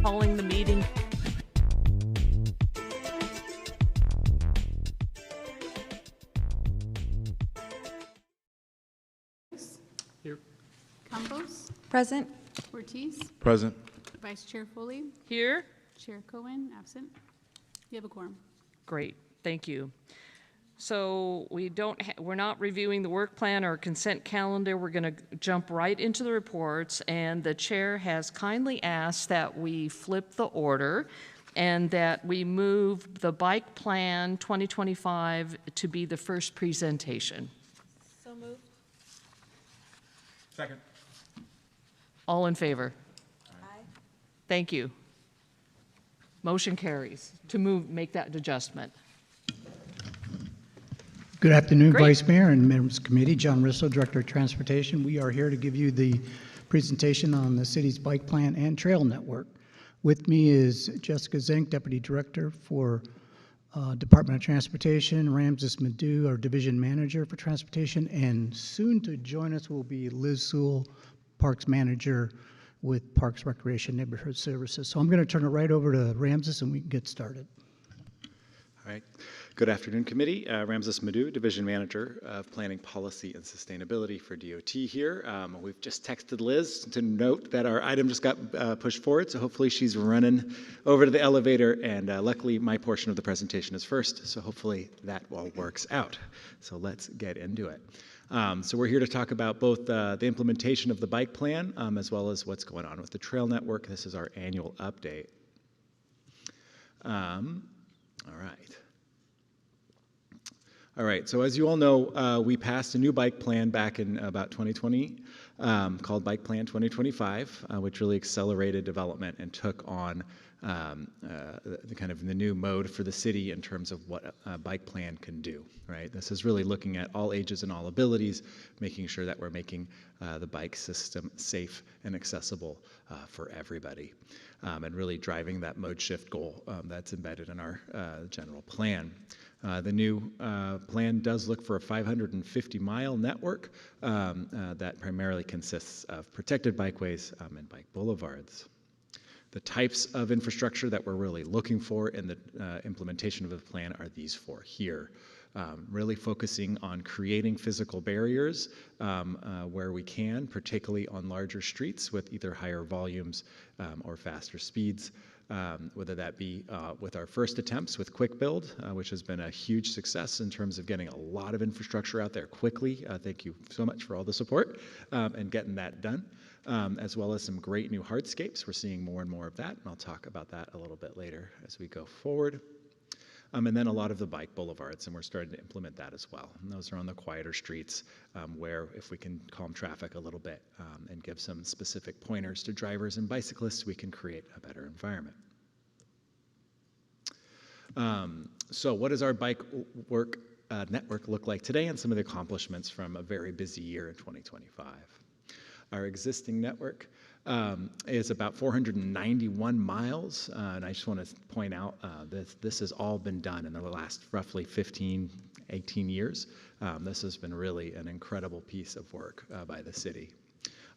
Calling the meeting. Here. Campos, Present. Ortiz, Present. Vice Chair Foley, Here. Chair Cohen, absent. You have a quorum. Great, thank you. So we're not reviewing the work plan or consent calendar. We're going to jump right into the reports, and the chair has kindly asked that we flip the order and that we move the bike plan 2025 to be the first presentation. So moved. Second. All in favor? Aye. Thank you. Motion carries to make that adjustment. Good afternoon, Great. Vice Mayor and members of the committee. John Risso, Director of Transportation. We are here to give you the presentation on the city's bike plan and trail network. With me is Jessica Zink, Deputy Director for Department of Transportation, Ramses Madhu, our Division Manager for Transportation, and soon to join us will be Liz Sewell, Parks Manager with Parks, Recreation, Neighborhood Services. So I'm going to turn it right over to Ramses and we can get started. All right. Good afternoon, committee. Ramses Madhu, Division Manager of Planning Policy and Sustainability for DOT here. We've just texted Liz to note that our item just got pushed forward, so hopefully she's running over to the elevator, and luckily my portion of the presentation is first, so hopefully that all works out. So let's get into it. So we're here to talk about both the implementation of the bike plan as well as what's going on with the trail network. This is our annual update. All right, so as you all know, we passed a new bike plan back in about 2020 called Bike Plan 2025, which really accelerated development and took on the new mode for the city in terms of what a bike plan can do, right? This is really looking at all ages and all abilities, making sure that we're making the bike system safe and accessible for everybody, and really driving that mode shift goal that's embedded in our general plan. The new plan does look for a 550-mile network that primarily consists of protected bikeways and bike boulevards. The types of infrastructure that we're really looking for in the implementation of the plan are these four here. Really focusing on creating physical barriers where we can, particularly on larger streets with either higher volumes or faster speeds. Whether that be with our first attempts with Quick Build, which has been a huge success in terms of getting a lot of infrastructure out there quickly. Thank you so much for all the support and getting that done, as well as some great new hardscapes. We're seeing more and more of that, and I'll talk about that a little bit later as we go forward. And then a lot of the bike boulevards, and we're starting to implement that as well. And those are on the quieter streets where if we can calm traffic a little bit and give some specific pointers to drivers and bicyclists, we can create a better environment. So what does our bike network look like today, and some of the accomplishments from a very busy year in 2025? Our existing network is about 491 miles, and I just want to point out that this has all been done in the last roughly 15, 18 years. This has been really an incredible piece of work by the city.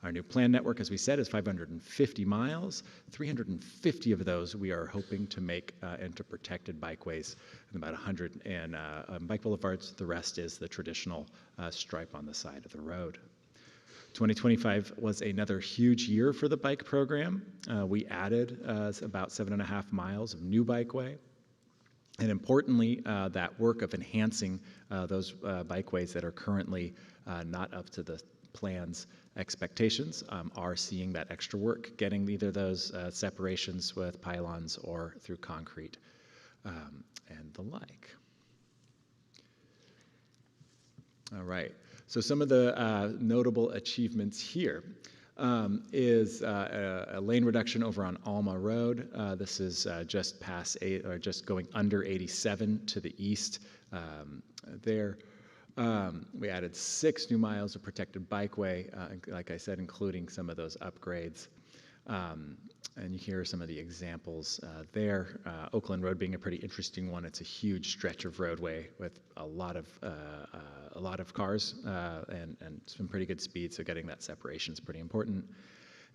Our new plan network, as we said, is 550 miles. 350 of those we are hoping to make into protected bikeways, and about 100 in bike boulevards. The rest is the traditional stripe on the side of the road. 2025 was another huge year for the bike program. We added about 7.5 miles of new bikeway. And importantly, that work of enhancing those bikeways that are currently not up to the plan's expectations are seeing that extra work, getting either those separations with pylons or through concrete and the like. All right. So some of the notable achievements here is a lane reduction over on Alma Road. This is just going under 87 to the east there. We added 6 new miles of protected bikeway, like I said, including some of those upgrades. And here are some of the examples there. Oakland Road being a pretty interesting one. It's a huge stretch of roadway with a lot of cars and some pretty good speed, so getting that separation is pretty important.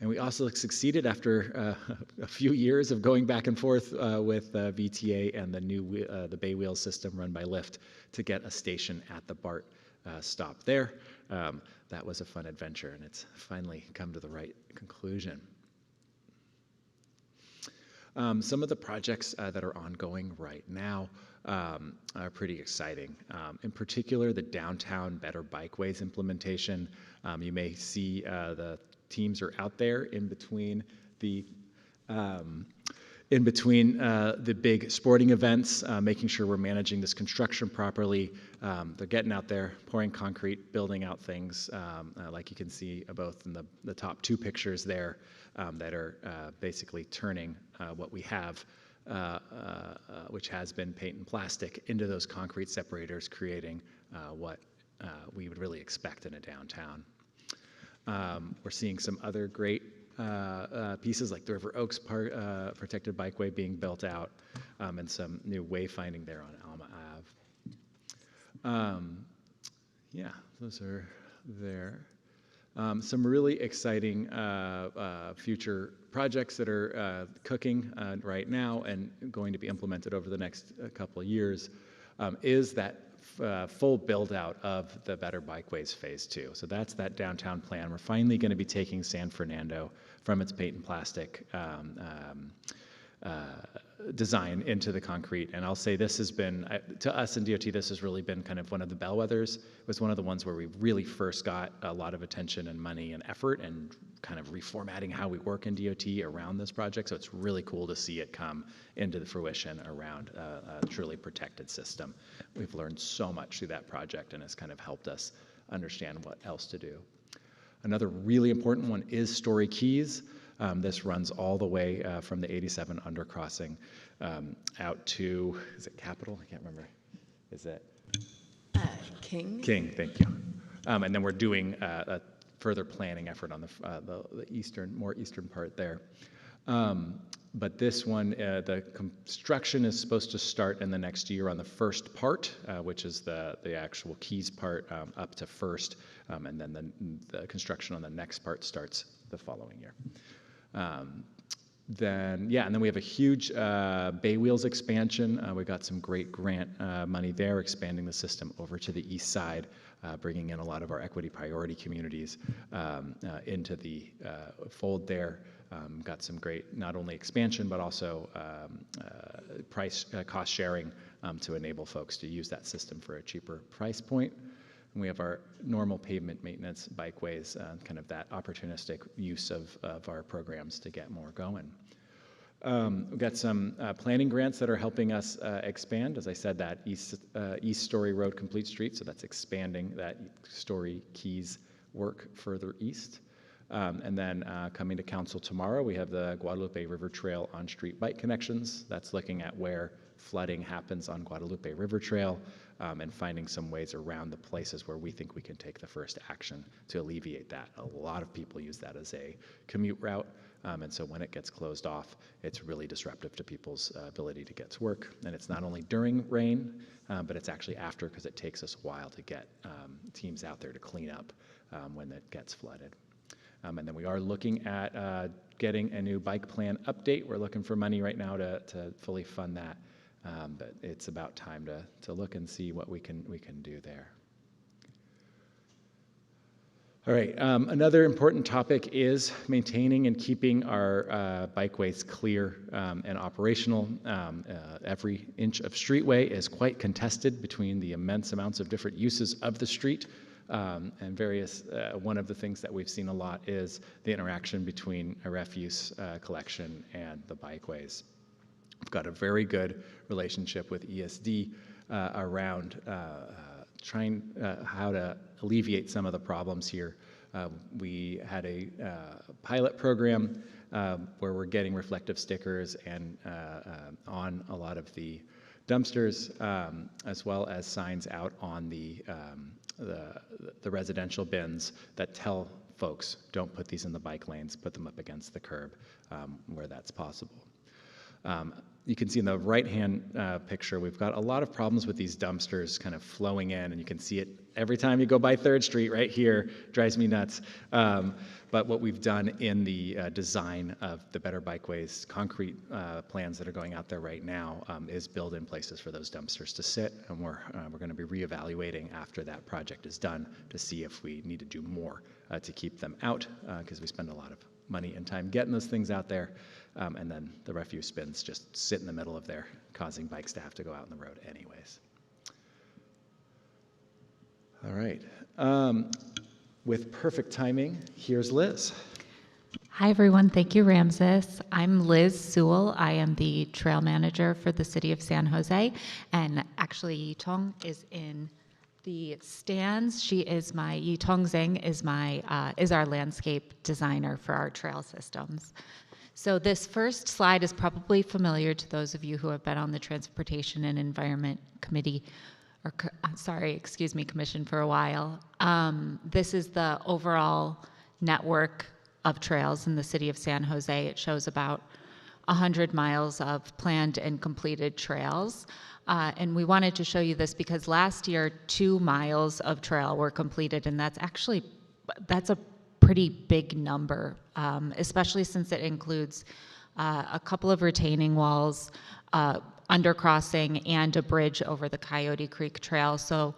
And we also succeeded after a few years of going back and forth with VTA and the Bay Wheel system run by Lyft to get a station at the BART stop there. That was a fun adventure, and it's finally come to the right conclusion. Some of the projects that are ongoing right now are pretty exciting. In particular, the downtown Better Bikeways implementation. You may see the teams are out there in between the big sporting events, making sure we're managing this construction properly. They're getting out there, pouring concrete, building out things, like you can see both in the top two pictures there, that are basically turning what we have, which has been paint and plastic, into those concrete separators, creating what we would really expect in a downtown. We're seeing some other great pieces like the River Oaks protected bikeway being built out, and some new wayfinding there on Alma Ave. Yeah, those are there. Some really exciting future projects that are cooking right now and going to be implemented over the next couple of years is that full build out of the Better Bikeways Phase 2. So that's that downtown plan. We're finally going to be taking San Fernando from its paint and plastic design into the concrete. And I'll say this has been, to us in DOT, this has really been kind of one of the bellwethers. It was one of the ones where we really first got a lot of attention and money and effort and kind of reformatting how we work in DOT around this project. So it's really cool to see it come into the fruition around a truly protected system. We've learned so much through that project, and it's kind of helped us understand what else to do. Another really important one is Story Keys. This runs all the way from the 87 undercrossing out to, is it Capitol? I can't remember. Is it? King. King, thank you. And then we're doing a further planning effort on the more eastern part there. But this one, the construction is supposed to start in the next year on the first part, which is the actual Keys part up to First, and then the construction on the next part starts the following year. And then we have a huge Bay Wheels expansion. We got some great grant money there, expanding the system over to the east side, bringing in a lot of our equity priority communities into the fold there. Got some great, not only expansion, but also cost sharing to enable folks to use that system for a cheaper price point. And we have our normal pavement maintenance bikeways, kind of that opportunistic use of our programs to get more going. We've got some planning grants that are helping us expand. As I said, that East Story Road Complete Street, so that's expanding that Story Keys work further east. And then coming to council tomorrow, we have the Guadalupe River Trail on-street bike connections. That's looking at where flooding happens on Guadalupe River Trail, and finding some ways around the places where we think we can take the first action to alleviate that. A lot of people use that as a commute route, and so when it gets closed off, it's really disruptive to people's ability to get to work. And it's not only during rain, but it's actually after, because it takes us a while to get teams out there to clean up when it gets flooded. And then we are looking at getting a new bike plan update. We're looking for money right now to fully fund that. But it's about time to look and see what we can do there. All right, another important topic is maintaining and keeping our bikeways clear and operational. Every inch of streetway is quite contested between the immense amounts of different uses of the street. And various, one of the things that we've seen a lot is the interaction between a refuse collection and the bikeways. We've got a very good relationship with ESD around trying how to alleviate some of the problems here. We had a pilot program where we're getting reflective stickers and on a lot of the dumpsters, as well as signs out on the residential bins that tell folks, don't put these in the bike lanes, put them up against the curb where that's possible. You can see in the right-hand picture, we've got a lot of problems with these dumpsters kind of flowing in, and you can see it every time you go by 3rd Street right here. Drives me nuts. But what we've done in the design of the Better Bikeways concrete plans that are going out there right now is build in places for those dumpsters to sit, and we're going to be reevaluating after that project is done to see if we need to do more to keep them out, because we spend a lot of money and time getting those things out there. And then the refuse bins just sit in the middle of there, causing bikes to have to go out on the road anyways. All right. With perfect timing, here's Liz. Hi, everyone. Thank you, Ramses. I'm Liz Sewell. I am the trail manager for the city of San Jose. And actually, Yitong is in the stands. Yitong Zeng is our landscape designer for our trail systems. So this first slide is probably familiar to those of you who have been on the Transportation and Environment Committee, Commission for a while. This is the overall network of trails in the city of San Jose. It shows about 100 miles of planned and completed trails. And we wanted to show you this because last year, 2 miles of trail were completed, and that's a pretty big number, especially since it includes a couple of retaining walls, undercrossing, and a bridge over the Coyote Creek Trail. So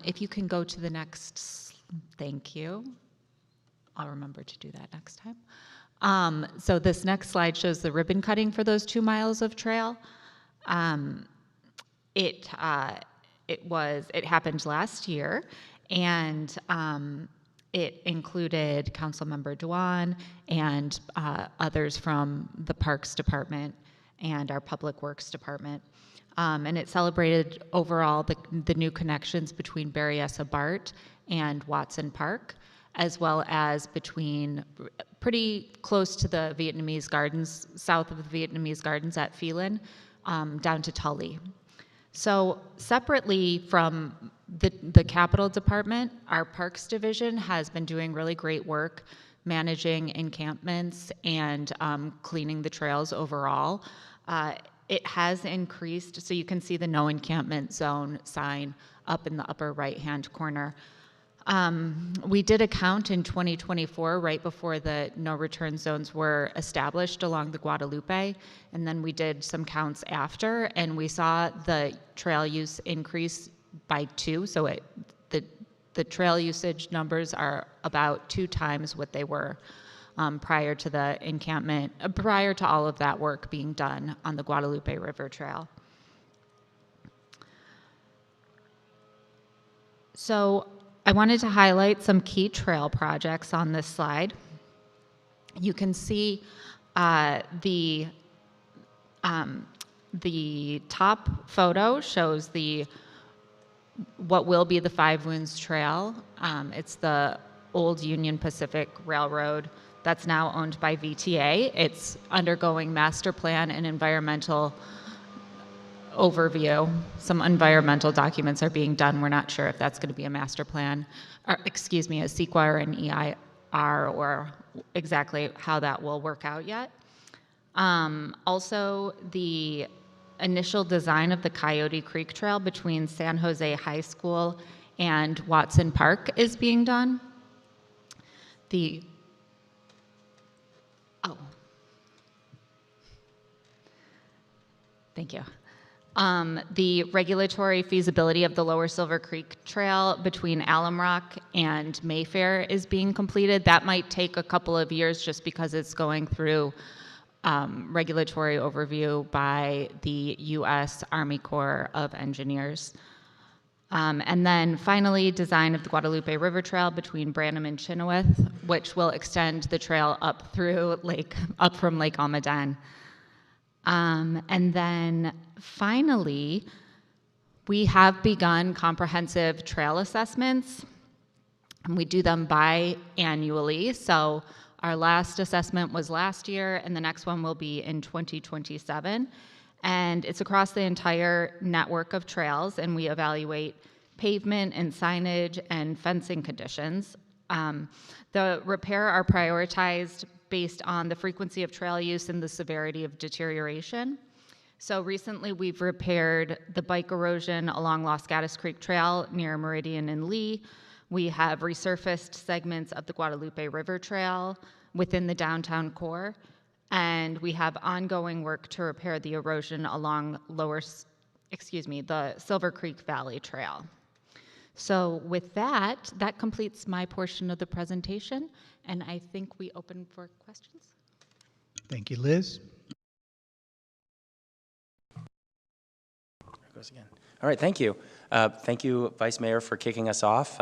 if you can go to the next, thank you. I'll remember to do that next time. So this next slide shows the ribbon cutting for those 2 miles of trail. It happened last year, and it included Councilmember Dewan and others from the Parks Department and our Public Works Department. And it celebrated overall the new connections between Berryessa BART and Watson Park, as well as between pretty close to the Vietnamese Gardens, south of the Vietnamese Gardens at Phelan, down to Tully. So separately from the Capital Department, our Parks Division has been doing really great work managing encampments and cleaning the trails overall. It has increased, so you can see the no encampment zone sign up in the upper right-hand corner. We did a count in 2024, right before the no return zones were established along the Guadalupe, and then we did some counts after, and we saw the trail use increase by 2, so the trail usage numbers are about 2 times what they were prior to the encampment, prior to all of that work being done on the Guadalupe River Trail. So I wanted to highlight some key trail projects on this slide. You can see the top photo shows what will be the Five Wounds Trail. It's the old Union Pacific Railroad that's now owned by VTA. It's undergoing master plan and environmental overview. Some environmental documents are being done. We're not sure if that's going to be a master plan, or a CEQA or an EIR, or exactly how that will work out yet. Also, the initial design of the Coyote Creek Trail between San Jose High School and Watson Park is being done. Thank you. The regulatory feasibility of the Lower Silver Creek Trail between Alum Rock and Mayfair is being completed. That might take a couple of years just because it's going through regulatory overview by the U.S. Army Corps of Engineers. And then finally, design of the Guadalupe River Trail between Branham and Chenoweth, which will extend the trail up from Lake Almaden. And then finally, we have begun comprehensive trail assessments, and we do them biannually. So our last assessment was last year, and the next one will be in 2027. And it's across the entire network of trails, and we evaluate pavement and signage and fencing conditions. The repair are prioritized based on the frequency of trail use and the severity of deterioration. So recently we've repaired the bike erosion along Los Gatos Creek Trail near Meridian and Lee. We have resurfaced segments of the Guadalupe River Trail within the downtown core. And we have ongoing work to repair the erosion along the Silver Creek Valley Trail. So with that, that completes my portion of the presentation, and I think we open for questions. Thank you, Liz. There it goes again. All right, thank you. Thank you, Vice Mayor, for kicking us off.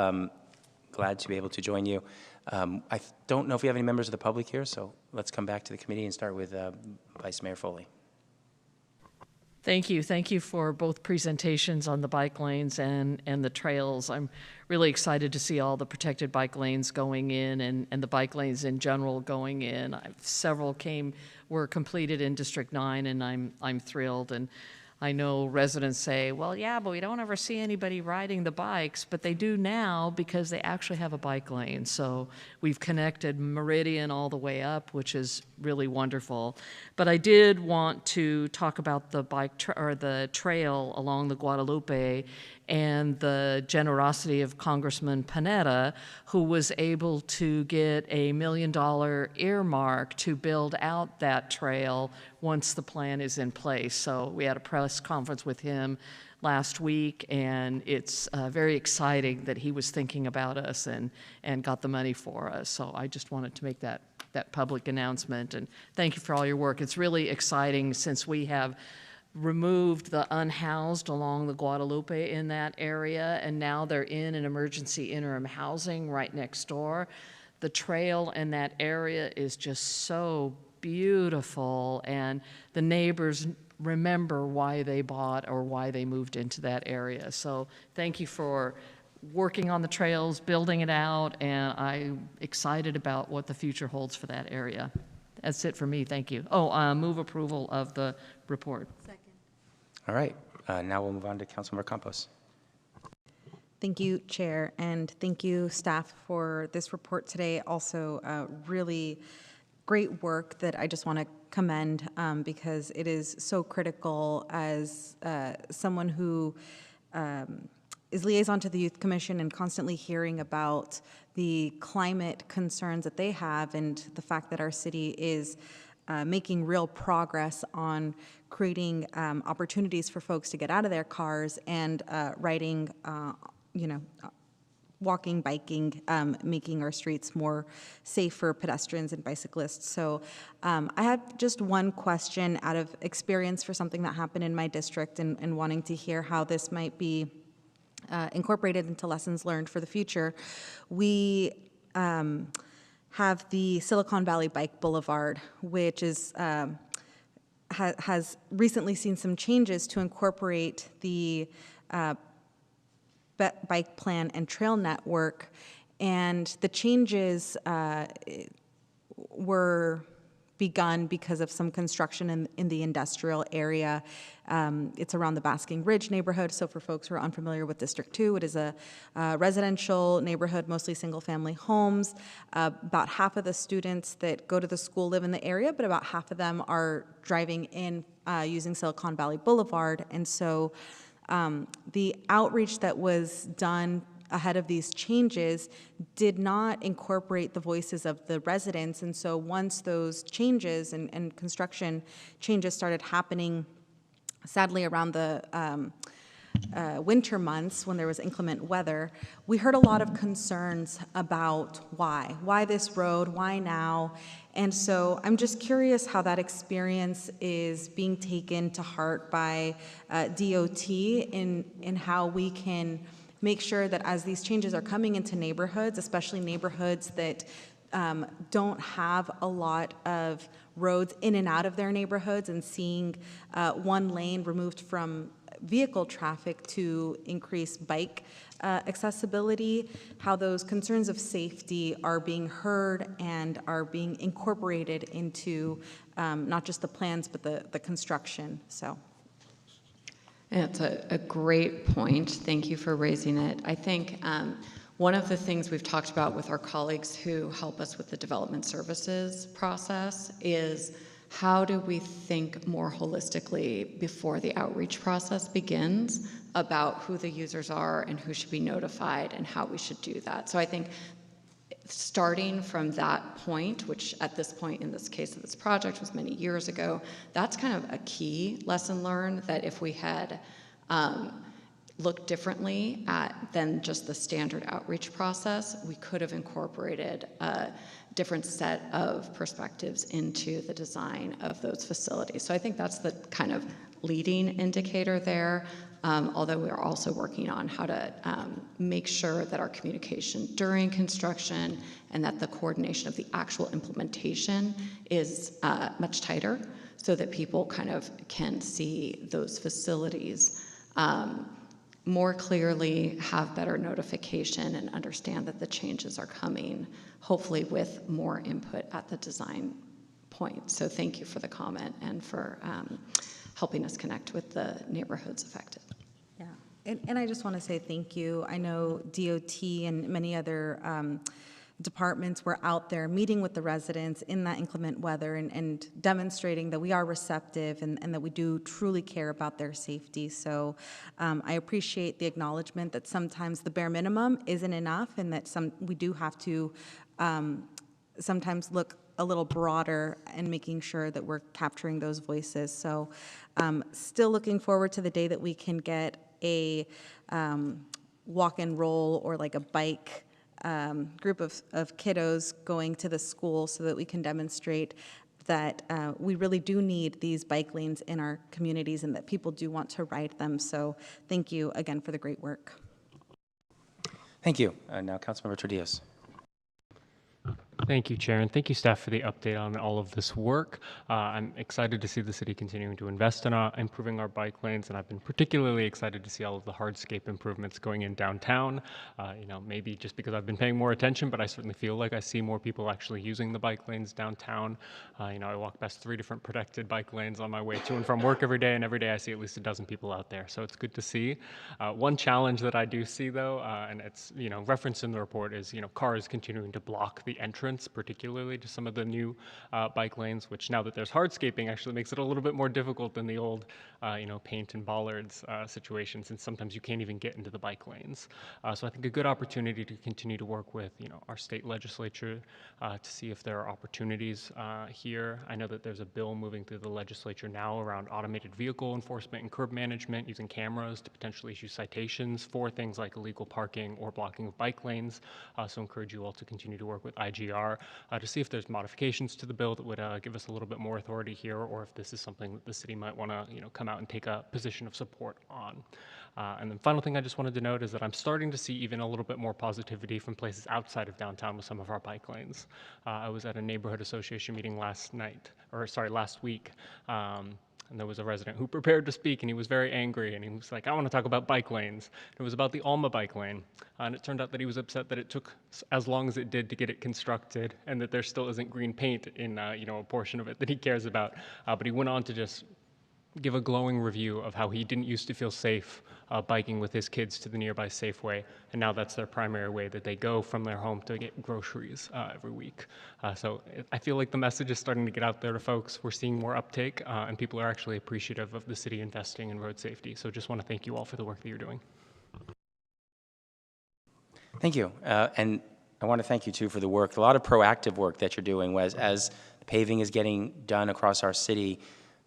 Glad to be able to join you. I don't know if we have any members of the public here, so let's come back to the committee and start with Vice Mayor Foley. Thank you. Thank you for both presentations on the bike lanes and the trails. I'm really excited to see all the protected bike lanes going in and the bike lanes in general going in. Several were completed in District 9, and I'm thrilled. And I know residents say, well, yeah, but we don't ever see anybody riding the bikes, but they do now because they actually have a bike lane. So we've connected Meridian all the way up, which is really wonderful. But I did want to talk about the the trail along the Guadalupe and the generosity of Congressman Panetta, who was able to get $1 million earmark to build out that trail once the plan is in place. So we had a press conference with him last week, and it's very exciting that he was thinking about us and got the money for us. So I just wanted to make that public announcement, and thank you for all your work. It's really exciting since we have removed the unhoused along the Guadalupe in that area, and now they're in an emergency interim housing right next door. The trail in that area is just so beautiful, and the neighbors remember why they bought or why they moved into that area. So thank you for working on the trails, building it out, and I'm excited about what the future holds for that area. That's it for me. Thank you. Move approval of the report. Second. All right, now we'll move on to Councilmember Campos. Thank you, Chair, and thank you, staff, for this report today. Also, really great work that I just want to commend because it is so critical as someone who is liaison to the Youth Commission and constantly hearing about the climate concerns that they have and the fact that our city is making real progress on creating opportunities for folks to get out of their cars and riding, walking, biking, making our streets more safe for pedestrians and bicyclists. So I have just one question out of experience for something that happened in my district and wanting to hear how this might be incorporated into lessons learned for the future. We have the Silicon Valley Bike Boulevard, which is has recently seen some changes to incorporate the bike plan and trail network, and the changes were begun because of some construction in the industrial area. It's around the Basking Ridge neighborhood. So for folks who are unfamiliar with District 2, it is a residential neighborhood, mostly single-family homes. About half of the students that go to the school live in the area, but about half of them are driving in using Silicon Valley Boulevard. And so the outreach that was done ahead of these changes did not incorporate the voices of the residents. And so once those changes and construction changes started happening, sadly around the winter months when there was inclement weather, we heard a lot of concerns about why this road, why now? And so I'm just curious how that experience is being taken to heart by DOT in how we can make sure that as these changes are coming into neighborhoods, especially neighborhoods that don't have a lot of roads in and out of their neighborhoods, and seeing one lane removed from vehicle traffic to increase bike accessibility, how those concerns of safety are being heard and are being incorporated into not just the plans, but the construction. So. That's a great point. Thank you for raising it. I think One of the things we've talked about with our colleagues who help us with the development services process is how do we think more holistically before the outreach process begins about who the users are and who should be notified and how we should do that. So I think starting from that point, which at this point in this case of this project was many years ago, that's kind of a key lesson learned, that if we had looked differently at than just the standard outreach process, we could have incorporated a different set of perspectives into the design of those facilities. So I think that's the kind of leading indicator there, although we are also working on how to make sure that our communication during construction and that the coordination of the actual implementation is much tighter so that people kind of can see those facilities more clearly, have better notification, and understand that the changes are coming, hopefully with more input at the design point. So thank you for the comment and for helping us connect with the neighborhoods affected. Yeah, and I just want to say thank you. I know DOT and many other departments were out there meeting with the residents in that inclement weather and demonstrating that we are receptive and that we do truly care about their safety. So I appreciate the acknowledgement that sometimes the bare minimum isn't enough, and that we do have to sometimes look a little broader and making sure that we're capturing those voices. So still looking forward to the day that we can get a walk and roll or like a bike group of kiddos going to the school so that we can demonstrate that we really do need these bike lanes in our communities and that people do want to ride them. So thank you again for the great work. Thank you. Now, Councilmember Trujillo. Thank you, Chair, and thank you, staff, for the update on all of this work. I'm excited to see the city continuing to invest in improving our bike lanes, and I've been particularly excited to see all of the hardscape improvements going in downtown. Maybe just because I've been paying more attention, but I certainly feel like I see more people actually using the bike lanes downtown. I walk past 3 different protected bike lanes on my way to and from work every day, and every day I see at least a dozen people out there, so it's good to see. One challenge that I do see, though, and it's referenced in the report, is cars continuing to block the entrance, particularly to some of the new bike lanes, which now that there's hardscaping actually makes it a little bit more difficult than the old paint and bollards situation, since sometimes you can't even get into the bike lanes. So I think a good opportunity to continue to work with our state legislature to see if there are opportunities here. I know that there's a bill moving through the legislature now around automated vehicle enforcement and curb management using cameras to potentially issue citations for things like illegal parking or blocking of bike lanes. So encourage you all to continue to work with IGR to see if there's modifications to the bill that would give us a little bit more authority here, or if this is something that the city might want to come out and take a position of support on. And then final thing I just wanted to note is that I'm starting to see even a little bit more positivity from places outside of downtown with some of our bike lanes. I was at a neighborhood association meeting last week, and there was a resident who prepared to speak, and he was very angry, and he was like, I want to talk about bike lanes. It was about the Alma bike lane, and it turned out that he was upset that it took as long as it did to get it constructed, and that there still isn't green paint in a portion of it that he cares about. But he went on to just give a glowing review of how he didn't used to feel safe biking with his kids to the nearby Safeway, and now that's their primary way that they go from their home to get groceries every week. So I feel like the message is starting to get out there to folks. We're seeing more uptake, and people are actually appreciative of the city investing in road safety. So just want to thank you all for the work that you're doing. Thank you. And I want to thank you, too, for the work, a lot of proactive work that you're doing. As paving is getting done across our city,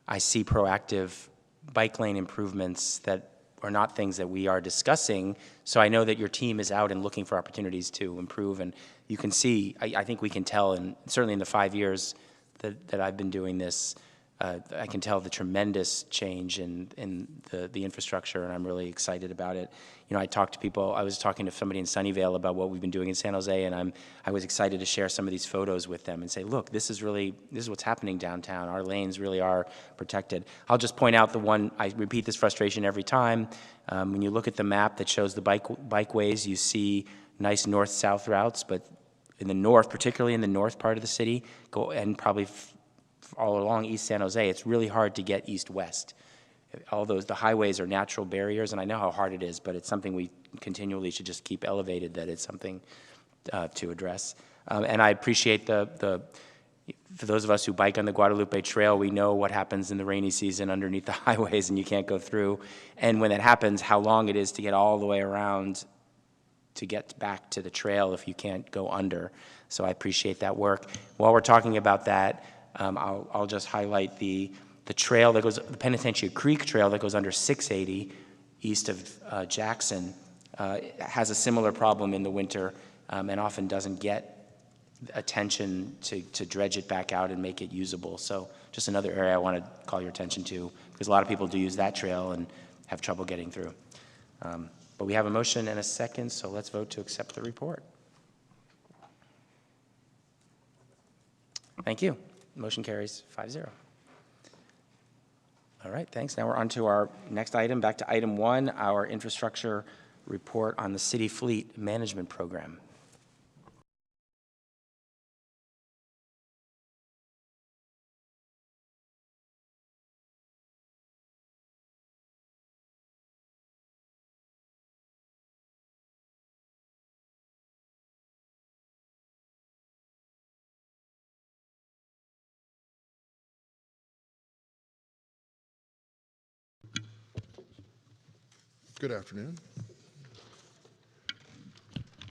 I see proactive bike lane improvements that are not things that we are discussing. So I know that your team is out and looking for opportunities to improve. And you can see, I think we can tell, and certainly in the 5 years that I've been doing this, I can tell the tremendous change in the infrastructure, and I'm really excited about it. I talk to people. I was talking to somebody in Sunnyvale about what we've been doing in San Jose, and I was excited to share some of these photos with them and say, look, this is what's happening downtown. Our lanes really are protected. I'll just point out the one, I repeat this frustration every time. When you look at the map that shows the bikeways, you see nice north-south routes, but in the north, particularly in the north part of the city, and probably all along East San Jose, it's really hard to get east-west. all those, the highways are natural barriers, and I know how hard it is, but it's something we continually should just keep elevated, that it's something to address. And I appreciate for those of us who bike on the Guadalupe Trail, we know what happens in the rainy season underneath the highways and you can't go through. And when that happens, how long it is to get all the way around to get back to the trail if you can't go under. So I appreciate that work. While we're talking about that, I'll just highlight the trail that goes, the Penitentiary Creek Trail that goes under 680 east of Jackson, has a similar problem in the winter and often doesn't get attention to dredge it back out and make it usable. So just another area I want to call your attention to, because a lot of people do use that trail and have trouble getting through. But we have a motion and a second, so let's vote to accept the report. Thank you. Motion carries 5-0. All right, thanks. Now we're on to our next item, back to item 1, our infrastructure report on the City Fleet Management Program. Good afternoon.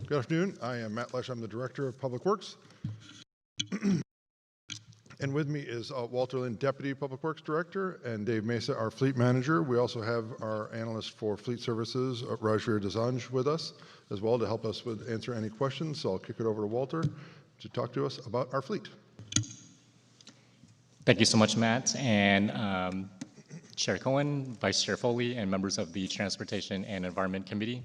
Good afternoon. I am Matt Lesh. I'm the Director of Public Works. And with me is Walter Lynn, Deputy Public Works Director, and Dave Mesa, our Fleet Manager. We also have our Analyst for Fleet Services, Rajveer Desanj, with us as well to help us with answer any questions. So I'll kick it over to Walter to talk to us about our fleet. Thank you so much, Matt, and Chair Cohen, Vice Chair Foley, and members of the Transportation and Environment Committee.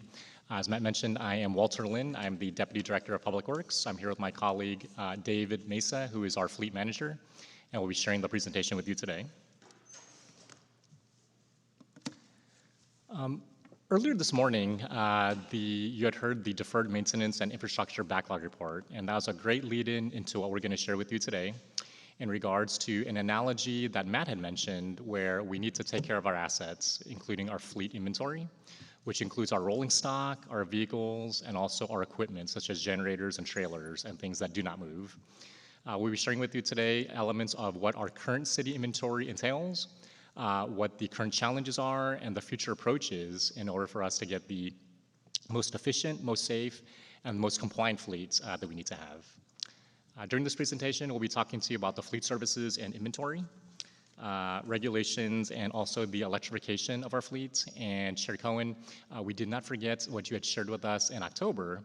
As Matt mentioned, I am Walter Lynn. I'm the Deputy Director of Public Works. I'm here with my colleague, David Mesa, who is our Fleet Manager, and we'll be sharing the presentation with you today. Earlier this morning, you had heard the Deferred Maintenance and Infrastructure Backlog Report, and that was a great lead-in into what we're going to share with you today in regards to an analogy that Matt had mentioned where we need to take care of our assets, including our fleet inventory, which includes our rolling stock, our vehicles, and also our equipment, such as generators and trailers and things that do not move. We'll be sharing with you today elements of what our current city inventory entails, what the current challenges are, and the future approaches in order for us to get the most efficient, most safe, and most compliant fleets that we need to have. During this presentation, we'll be talking to you about the fleet services and inventory, regulations, and also the electrification of our fleet. And Chair Cohen, we did not forget what you had shared with us in October.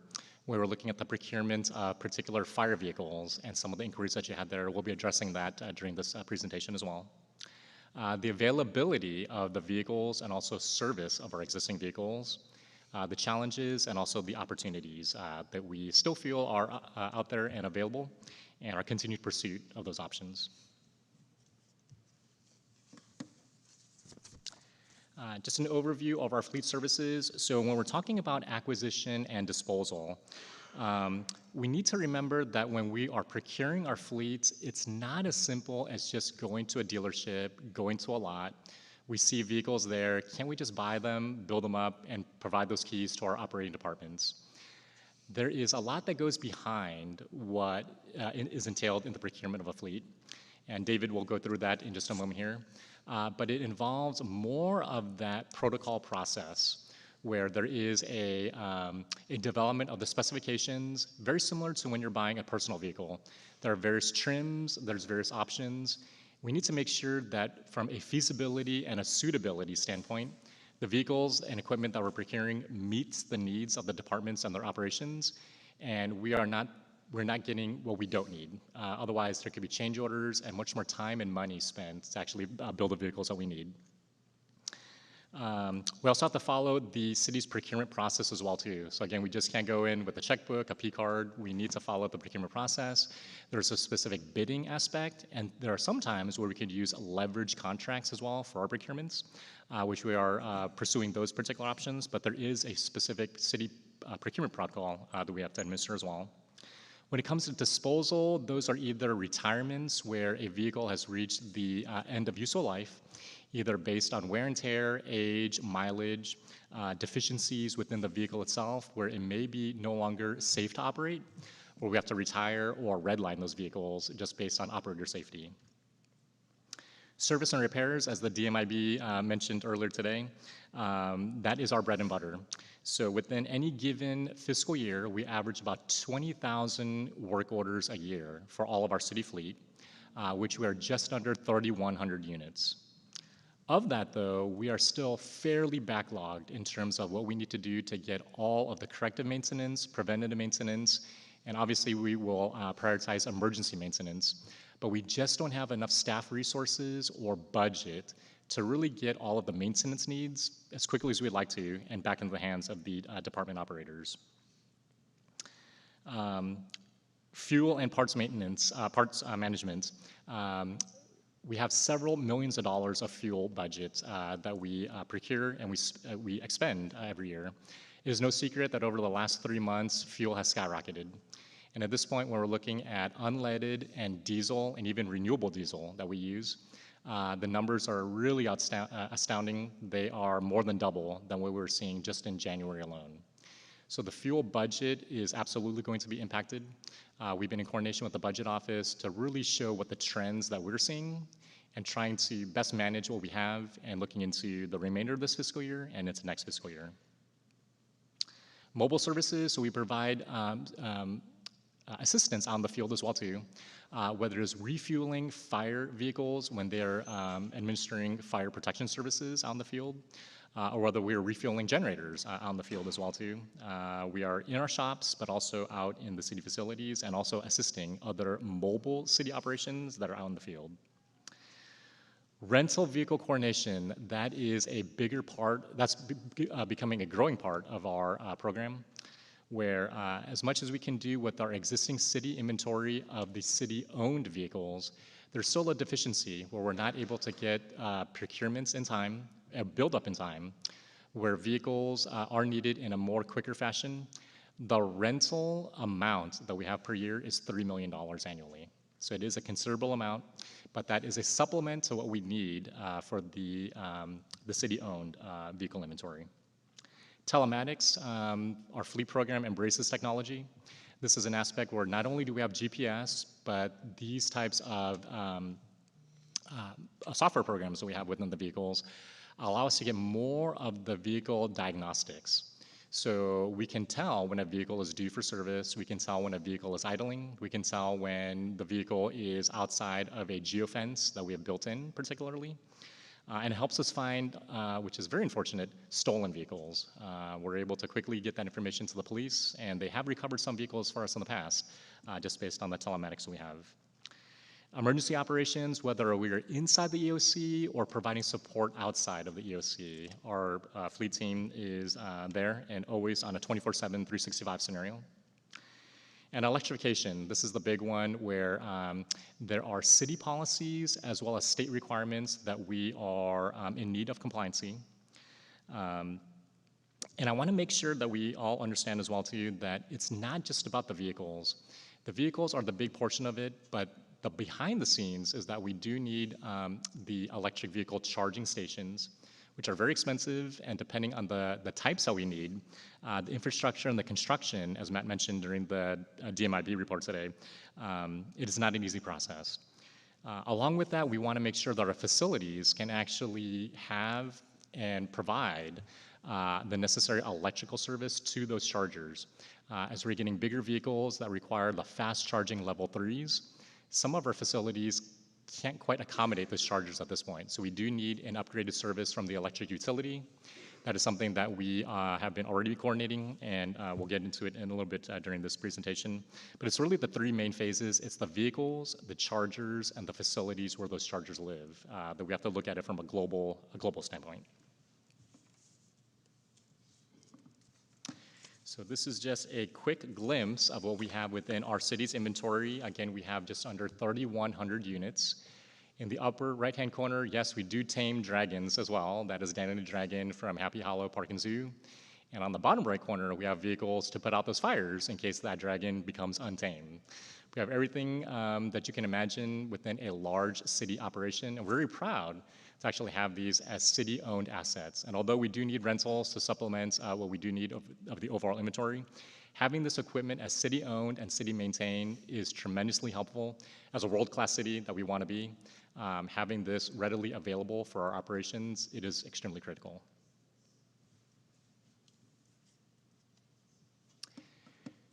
We were looking at the procurement of particular fire vehicles and some of the inquiries that you had there. We'll be addressing that during this presentation as well. The availability of the vehicles and also service of our existing vehicles, the challenges and also the opportunities that we still feel are out there and available, and our continued pursuit of those options. Just an overview of our fleet services. So when we're talking about acquisition and disposal, we need to remember that when we are procuring our fleets, it's not as simple as just going to a dealership, going to a lot. We see vehicles there, can't we just buy them, build them up, and provide those keys to our operating departments? There is a lot that goes behind what is entailed in the procurement of a fleet, and David will go through that in just a moment here. But it involves more of that protocol process where there is a development of the specifications, very similar to when you're buying a personal vehicle. There are various trims, there's various options. We need to make sure that from a feasibility and a suitability standpoint, the vehicles and equipment that we're procuring meets the needs of the departments and their operations, and we're not getting what we don't need. Otherwise, there could be change orders and much more time and money spent to actually build the vehicles that we need. We also have to follow the city's procurement process as well too. So again, we just can't go in with a checkbook, a P card. We need to follow the procurement process. There's a specific bidding aspect, and there are some times where we could use leverage contracts as well for our procurements, which we are pursuing those particular options, but there is a specific city procurement protocol that we have to administer as well. When it comes to disposal, those are either retirements where a vehicle has reached the end of useful life either based on wear and tear, age, mileage, deficiencies within the vehicle itself, where it may be no longer safe to operate, where we have to retire or redline those vehicles just based on operator safety. Service and repairs, as the DMIB mentioned earlier today, that is our bread and butter. So within any given fiscal year, we average about 20,000 work orders a year for all of our city fleet, which we are just under 3,100 units. Of that, though, we are still fairly backlogged in terms of what we need to do to get all of the corrective maintenance, preventative maintenance, and obviously we will prioritize emergency maintenance. But we just don't have enough staff resources or budget to really get all of the maintenance needs as quickly as we'd like to and back into the hands of the department operators. Fuel and parts maintenance, management. We have several millions of dollars of fuel budget that we procure and we expend every year. It is no secret that over the last 3 months, fuel has skyrocketed. And at this point, when we're looking at unleaded and diesel and even renewable diesel that we use, the numbers are really astounding. They are more than double than what we were seeing just in January alone. So the fuel budget is absolutely going to be impacted. We've been in coordination with the budget office to really show what the trends that we're seeing and trying to best manage what we have and looking into the remainder of this fiscal year and into next fiscal year. Mobile services, so we provide assistance on the field as well too, whether it's refueling fire vehicles when they're administering fire protection services on the field, or whether we're refueling generators on the field as well too. We are in our shops, but also out in the city facilities and also assisting other mobile city operations that are out in the field. Rental vehicle coordination, that is a bigger part, that's becoming a growing part of our program, where as much as we can do with our existing city inventory of the city-owned vehicles, there's still a deficiency where we're not able to get procurements in time, build up in time, where vehicles are needed in a more quicker fashion. The rental amount that we have per year is $3 million annually. So it is a considerable amount, but that is a supplement to what we need for the city-owned vehicle inventory. Telematics, our fleet program embraces technology. This is an aspect where not only do we have GPS, but these types of software programs that we have within the vehicles allow us to get more of the vehicle diagnostics. So we can tell when a vehicle is due for service, we can tell when a vehicle is idling, we can tell when the vehicle is outside of a geofence that we have built in particularly. And it helps us find, which is very unfortunate, stolen vehicles. We're able to quickly get that information to the police, and they have recovered some vehicles for us in the past, just based on the telematics we have. Emergency operations, whether we are inside the EOC or providing support outside of the EOC, our fleet team is there and always on a 24/7, 365 scenario. And electrification, this is the big one where there are city policies as well as state requirements that we are in need of compliancy. And I want to make sure that we all understand as well too that it's not just about the vehicles. The vehicles are the big portion of it, but the behind the scenes is that we do need the electric vehicle charging stations, which are very expensive, and depending on the types that we need, the infrastructure and the construction, as Matt mentioned during the DMIB report today, it is not an easy process. Along with that, we want to make sure that our facilities can actually have and provide the necessary electrical service to those chargers. As we're getting bigger vehicles that require the fast charging level 3s, some of our facilities can't quite accommodate those chargers at this point. So we do need an upgraded service from the electric utility. That is something that we have been already coordinating, and we'll get into it in a little bit during this presentation. But it's really the 3 main phases. It's the vehicles, the chargers, and the facilities where those chargers live, that we have to look at it from a global standpoint. So this is just a quick glimpse of what we have within our city's inventory. Again, we have just under 3,100 units. In the upper right-hand corner, yes, we do tame dragons as well. That is Danny the Dragon from Happy Hollow Park and Zoo. And on the bottom right corner, we have vehicles to put out those fires in case that dragon becomes untamed. We have everything that you can imagine within a large city operation, and we're very proud to actually have these as city-owned assets. And although we do need rentals to supplement what we do need of the overall inventory, having this equipment as city-owned and city-maintained is tremendously helpful. As a world-class city that we want to be, having this readily available for our operations, it is extremely critical.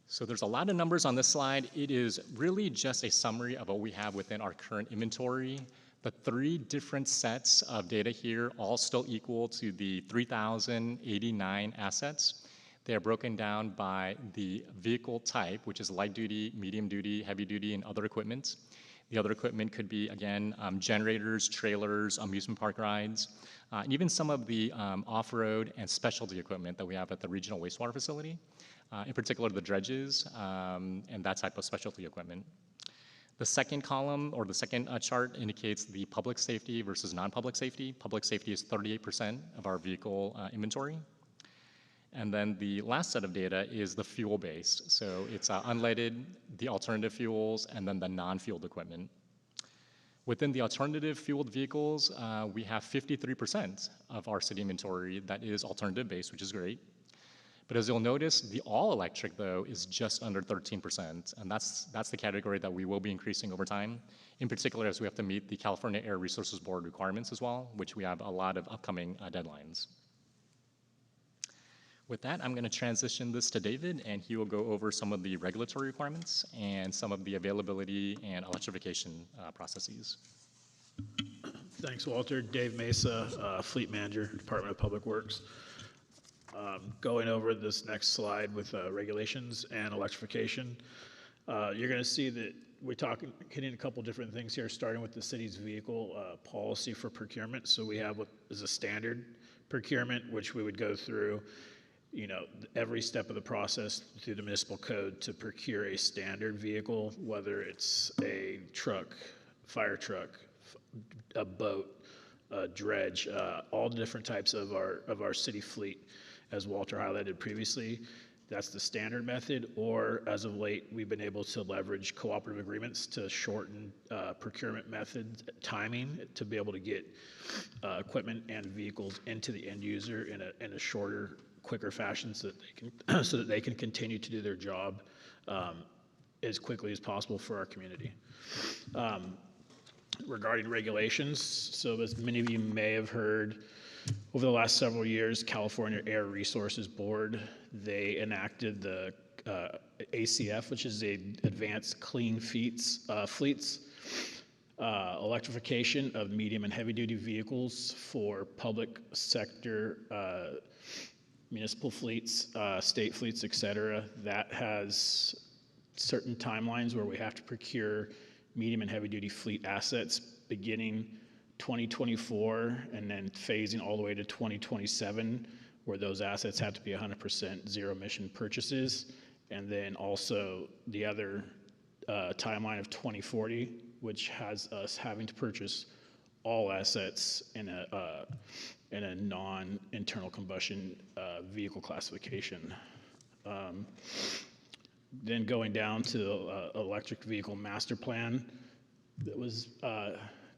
So there's a lot of numbers on this slide. It is really just a summary of what we have within our current inventory. The 3 different sets of data here all still equal to the 3,089 assets. They are broken down by the vehicle type, which is light duty, medium duty, heavy duty, and other equipment. The other equipment could be, again, generators, trailers, amusement park rides, and even some of the off-road and specialty equipment that we have at the regional wastewater facility, in particular the dredges and that type of specialty equipment. The second column, or the second chart, indicates the public safety versus non-public safety. Public safety is 38% of our vehicle inventory. And then the last set of data is the fuel-based. So it's unleaded, the alternative fuels, and then the non-fueled equipment. Within the alternative fueled vehicles, we have 53% of our city inventory that is alternative-based, which is great. But as you'll notice, the all-electric, though, is just under 13%, and that's the category that we will be increasing over time, in particular as we have to meet the California Air Resources Board requirements as well, which we have a lot of upcoming deadlines. With that, I'm going to transition this to David, and he will go over some of the regulatory requirements and some of the availability and electrification processes. Thanks, Walter. Dave Mesa, Fleet Manager, Department of Public Works. Going over this next slide with regulations and electrification, you're going to see that we're hitting a couple different things here, starting with the city's vehicle policy for procurement. So we have what is a standard procurement, which we would go through, every step of the process through the municipal code to procure a standard vehicle, whether it's a truck, fire truck, a boat, a dredge, all the different types of our city fleet. As Walter highlighted previously, that's the standard method, or as of late, we've been able to leverage cooperative agreements to shorten procurement method timing to be able to get equipment and vehicles into the end user in a shorter, quicker fashion so that they can continue to do their job as quickly as possible for our community. Regarding regulations, so as many of you may have heard, over the last several years, California Air Resources Board, they enacted the ACF, which is the Advanced Clean Fleets, electrification of medium and heavy duty vehicles for public sector, municipal fleets, state fleets, et cetera. That has certain timelines where we have to procure medium and heavy duty fleet assets beginning 2024 and then phasing all the way to 2027, where those assets have to be 100% zero emission purchases. And then also the other timeline of 2040, which has us having to purchase all assets in a non-internal combustion vehicle classification. Then going down to electric vehicle master plan that was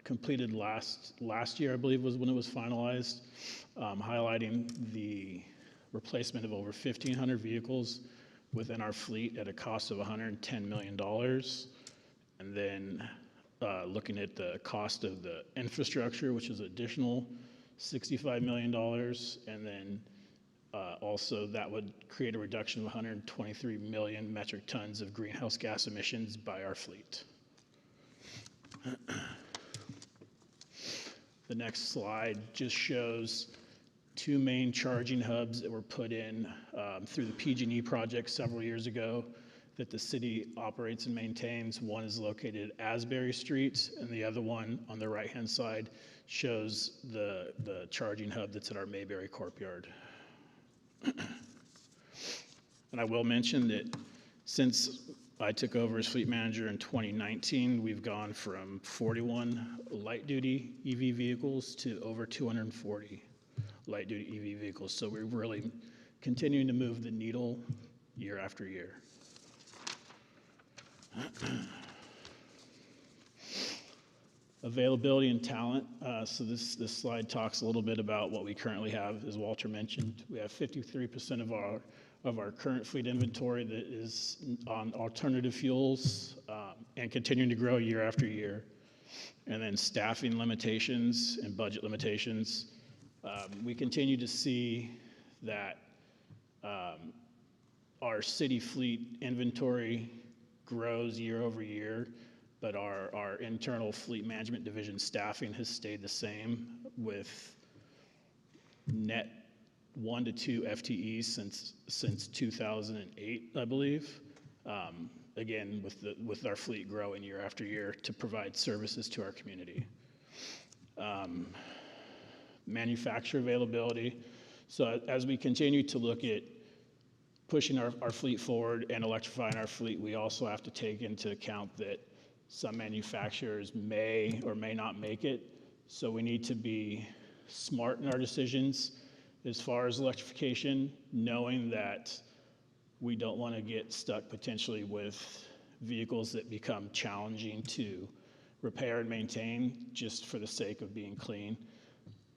completed last year, I believe was when it was finalized, highlighting the replacement of over 1,500 vehicles within our fleet at a cost of $110 million. And then looking at the cost of the infrastructure, which is additional $65 million. And then also that would create a reduction of 123 million metric tons of greenhouse gas emissions by our fleet. The next slide just shows 2 main charging hubs that were put in through the PG&E project several years ago that the city operates and maintains. One is located at Asbury Street, and the other one on the right-hand side shows the charging hub that's at our Mayberry Courtyard. And I will mention that since I took over as fleet manager in 2019, we've gone from 41 light-duty EV vehicles to over 240 light-duty EV vehicles. So we're really continuing to move the needle year after year. Availability and talent. So this slide talks a little bit about what we currently have. As Walter mentioned, we have 53% of our current fleet inventory that is on alternative fuels and continuing to grow year after year. And then staffing limitations and budget limitations. We continue to see that our city fleet inventory grows year over year, but our internal fleet management division staffing has stayed the same with net 1 to 2 FTEs since 2008, I believe. Again, with our fleet growing year after year to provide services to our community. Manufacturer availability. So as we continue to look at pushing our fleet forward and electrifying our fleet, we also have to take into account that some manufacturers may or may not make it. So we need to be smart in our decisions as far as electrification, knowing that we don't want to get stuck potentially with vehicles that become challenging to repair and maintain just for the sake of being clean.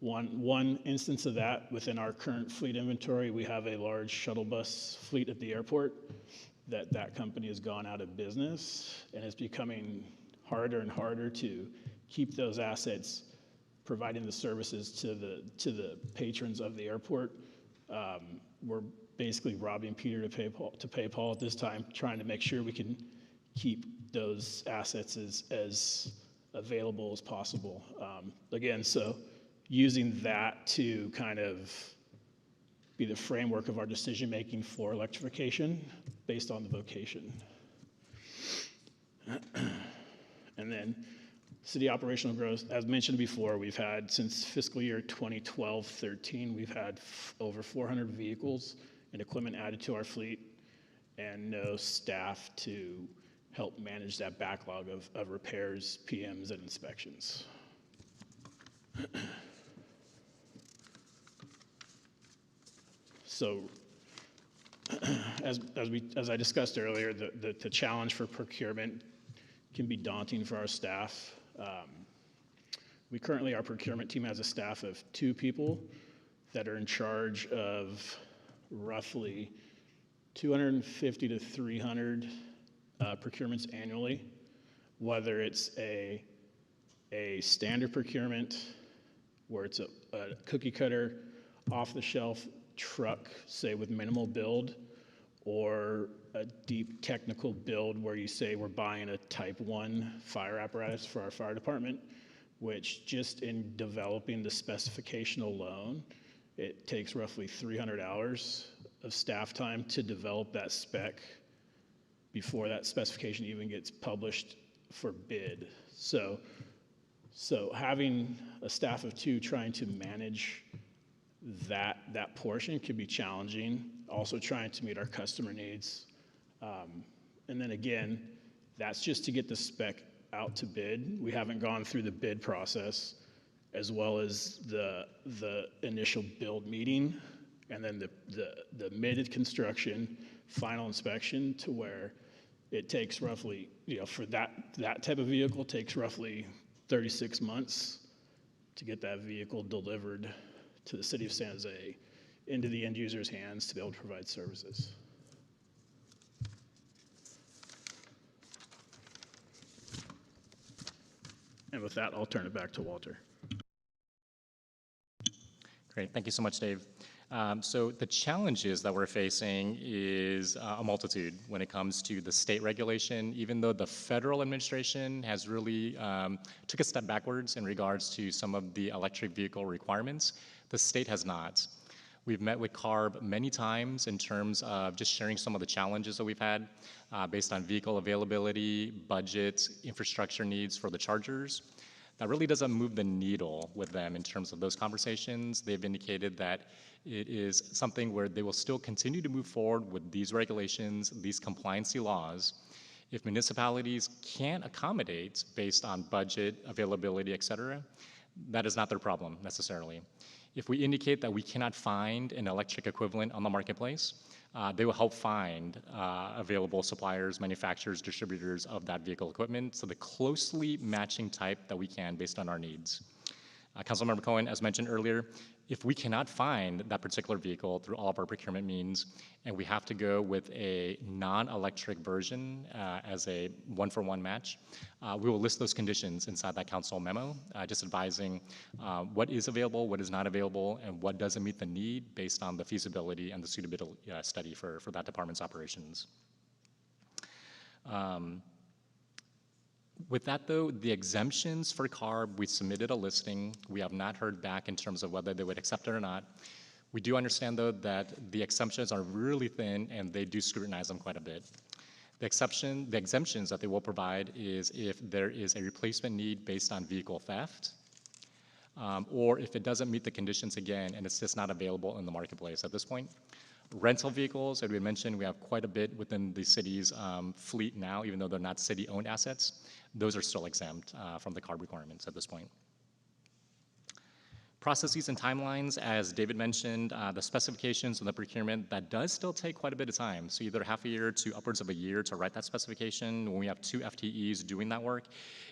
One instance of that within our current fleet inventory, we have a large shuttle bus fleet at the airport that company has gone out of business, and it's becoming harder and harder to keep those assets providing the services to the patrons of the airport. We're basically robbing Peter to pay Paul at this time, trying to make sure we can keep those assets as available as possible. Again, so using that to kind of be the framework of our decision-making for electrification based on the vocation. And then city operational growth, as mentioned before, we've had since fiscal year 2012-13, we've had over 400 vehicles and equipment added to our fleet and no staff to help manage that backlog of repairs, PMs, and inspections. So as I discussed earlier, the challenge for procurement can be daunting for our staff. Our procurement team has a staff of 2 people that are in charge of roughly 250 to 300 procurements annually, whether it's a standard procurement where it's a cookie cutter, off the shelf truck, say with minimal build, or a deep technical build where you say we're buying a type 1 fire apparatus for our fire department, which just in developing the specification alone, it takes roughly 300 hours of staff time to develop that spec before that specification even gets published for bid. So having a staff of 2 trying to manage that portion can be challenging, also trying to meet our customer needs. And then again, that's just to get the spec out to bid. We haven't gone through the bid process as well as the initial build meeting and then the mid construction final inspection, to where it takes roughly, for that type of vehicle, takes roughly 36 months to get that vehicle delivered to the city of San Jose into the end user's hands to be able to provide services. And with that, I'll turn it back to Walter. Great, thank you so much, Dave. So the challenges that we're facing is a multitude when it comes to the state regulation. Even though the federal administration has really took a step backwards in regards to some of the electric vehicle requirements, the state has not. We've met with CARB many times in terms of just sharing some of the challenges that we've had based on vehicle availability, budget, infrastructure needs for the chargers. That really doesn't move the needle with them in terms of those conversations. They've indicated that it is something where they will still continue to move forward with these regulations, these compliancy laws. If municipalities can't accommodate based on budget, availability, et cetera, that is not their problem necessarily. If we indicate that we cannot find an electric equivalent on the marketplace, they will help find available suppliers, manufacturers, distributors of that vehicle equipment, so the closely matching type that we can based on our needs. Councilmember Cohen, as mentioned earlier, if we cannot find that particular vehicle through all of our procurement means, and we have to go with a non-electric version as a one-for-one match, we will list those conditions inside that council memo, just advising what is available, what is not available, and what doesn't meet the need based on the feasibility and the suitability study for that department's operations. With that, though, the exemptions for CARB, we submitted a listing. We have not heard back in terms of whether they would accept it or not. We do understand, though, that the exemptions are really thin, and they do scrutinize them quite a bit. The exemptions that they will provide is if there is a replacement need based on vehicle theft, or if it doesn't meet the conditions again, and it's just not available in the marketplace at this point. Rental vehicles, as we mentioned, we have quite a bit within the city's fleet now, even though they're not city-owned assets. Those are still exempt from the CARB requirements at this point. Processes and timelines, as David mentioned, the specifications and the procurement, that does still take quite a bit of time. So either half a year to upwards of a year to write that specification. When we have 2 FTEs doing that work,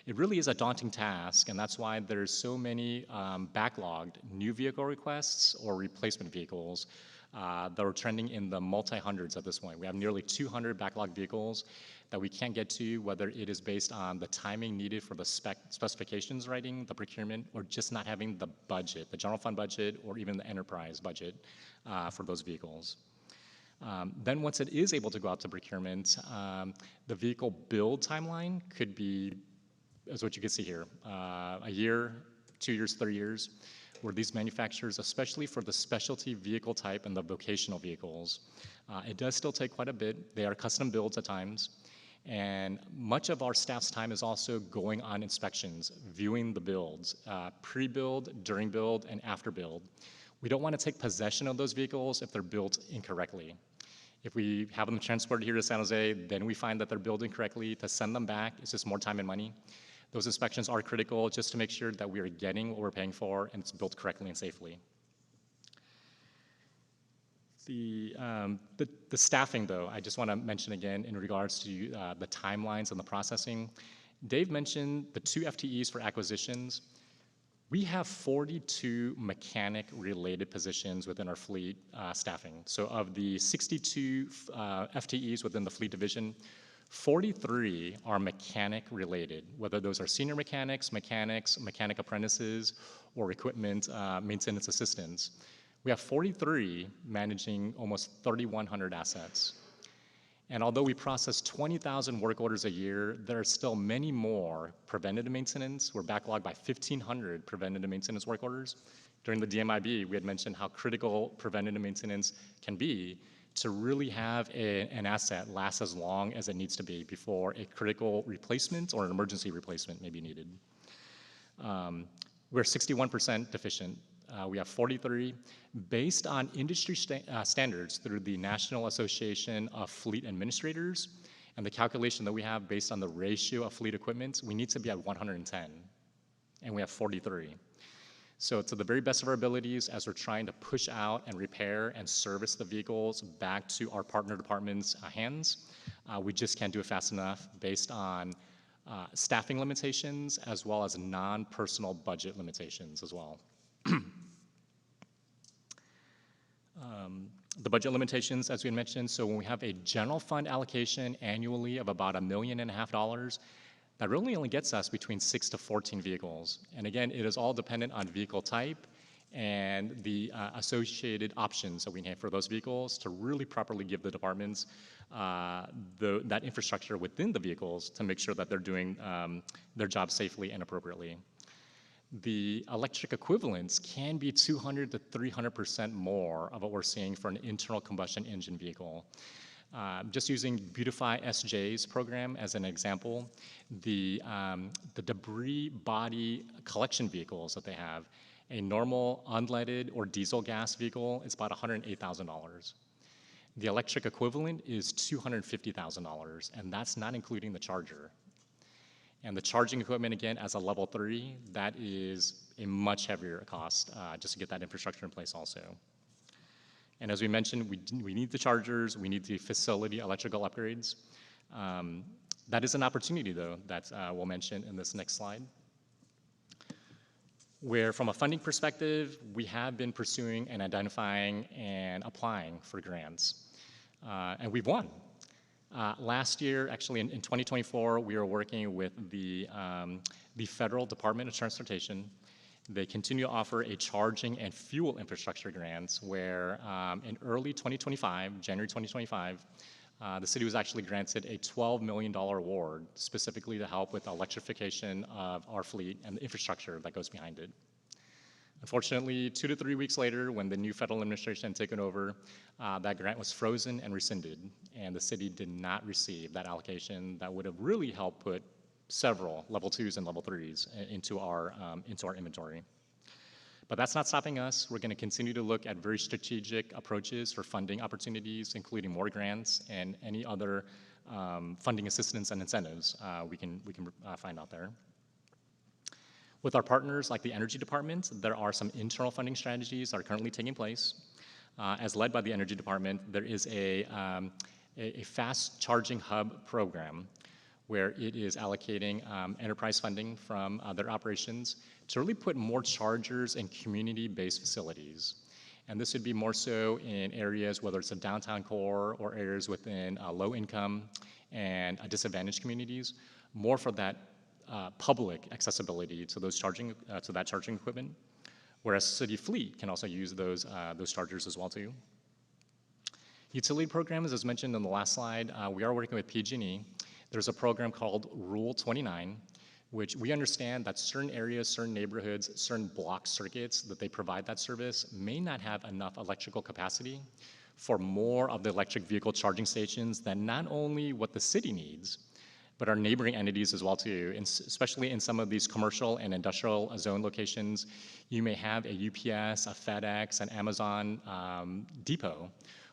it really is a daunting task, and that's why there's so many backlogged new vehicle requests or replacement vehicles that are trending in the multi-hundreds at this point. We have nearly 200 backlog vehicles that we can't get to, whether it is based on the timing needed for the specifications writing, the procurement, or just not having the budget, the general fund budget, or even the enterprise budget for those vehicles. Then once it is able to go out to procurement, the vehicle build timeline could be, as what you can see here, a year, 2 years, 3 years, where these manufacturers, especially for the specialty vehicle type and the vocational vehicles, it does still take quite a bit. They are custom builds at times. And much of our staff's time is also going on inspections, viewing the builds, pre-build, during build, and after build. We don't want to take possession of those vehicles if they're built incorrectly. If we have them transported here to San Jose, then we find that they're built incorrectly. To send them back, it's just more time and money. Those inspections are critical just to make sure that we are getting what we're paying for and it's built correctly and safely. The staffing, though, I just want to mention again in regards to the timelines and the processing. Dave mentioned the 2 FTEs for acquisitions. We have 42 mechanic-related positions within our fleet staffing. So of the 62 FTEs within the fleet division, 43 are mechanic-related, whether those are senior mechanics, mechanic apprentices, or equipment maintenance assistants. We have 43 managing almost 3,100 assets. And although we process 20,000 work orders a year, there are still many more preventative maintenance. We're backlogged by 1,500 preventative maintenance work orders. During the DMIB, we had mentioned how critical preventative maintenance can be to really have an asset last as long as it needs to be before a critical replacement or an emergency replacement may be needed. We're 61% deficient. We have 43. Based on industry standards through the National Association of Fleet Administrators and the calculation that we have based on the ratio of fleet equipment, we need to be at 110, and we have 43. So to the very best of our abilities, as we're trying to push out and repair and service the vehicles back to our partner departments' hands, we just can't do it fast enough based on staffing limitations as well as non-personal budget limitations as well. The budget limitations, as we mentioned, so when we have a general fund allocation annually of about $1.5 million, that really only gets us between 6 to 14 vehicles. And again, it is all dependent on vehicle type and the associated options that we have for those vehicles to really properly give the departments that infrastructure within the vehicles to make sure that they're doing their job safely and appropriately. The electric equivalents can be 200 to 300% more of what we're seeing for an internal combustion engine vehicle. Just using Beautify SJ's program as an example, the debris body collection vehicles that they have, a normal unleaded or diesel gas vehicle is about $108,000. The electric equivalent is $250,000, and that's not including the charger. And the charging equipment, again, as a level 3, that is a much heavier cost just to get that infrastructure in place also. And as we mentioned, we need the chargers, we need the facility electrical upgrades. That is an opportunity, though, that we'll mention in this next slide, where from a funding perspective, we have been pursuing and identifying and applying for grants. And we've won. Last year, actually in 2024, we were working with the Federal Department of Transportation. They continue to offer a charging and fuel infrastructure grants where in early 2025, January 2025, the city was actually granted a $12 million award specifically to help with the electrification of our fleet and the infrastructure that goes behind it. Unfortunately, 2 to 3 weeks later, when the new federal administration had taken over, that grant was frozen and rescinded, and the city did not receive that allocation that would have really helped put several level 2s and level 3s into our inventory. But that's not stopping us. We're going to continue to look at very strategic approaches for funding opportunities, including more grants and any other funding assistance and incentives we can find out there. With our partners like the Energy Department, there are some internal funding strategies that are currently taking place. As led by the Energy Department, there is a fast charging hub program where it is allocating enterprise funding from their operations to really put more chargers in community-based facilities. And this would be more so in areas, whether it's a downtown core or areas within low-income and disadvantaged communities, more for that public accessibility to those to that charging equipment, whereas city fleet can also use those chargers as well too. Utility programs, as mentioned in the last slide, we are working with PG&E. There's a program called Rule 29, which we understand that certain areas, certain neighborhoods, certain block circuits that they provide that service may not have enough electrical capacity for more of the electric vehicle charging stations than not only what the city needs, but our neighboring entities as well too, and especially in some of these commercial and industrial zone locations, you may have a UPS, a FedEx, an Amazon depot,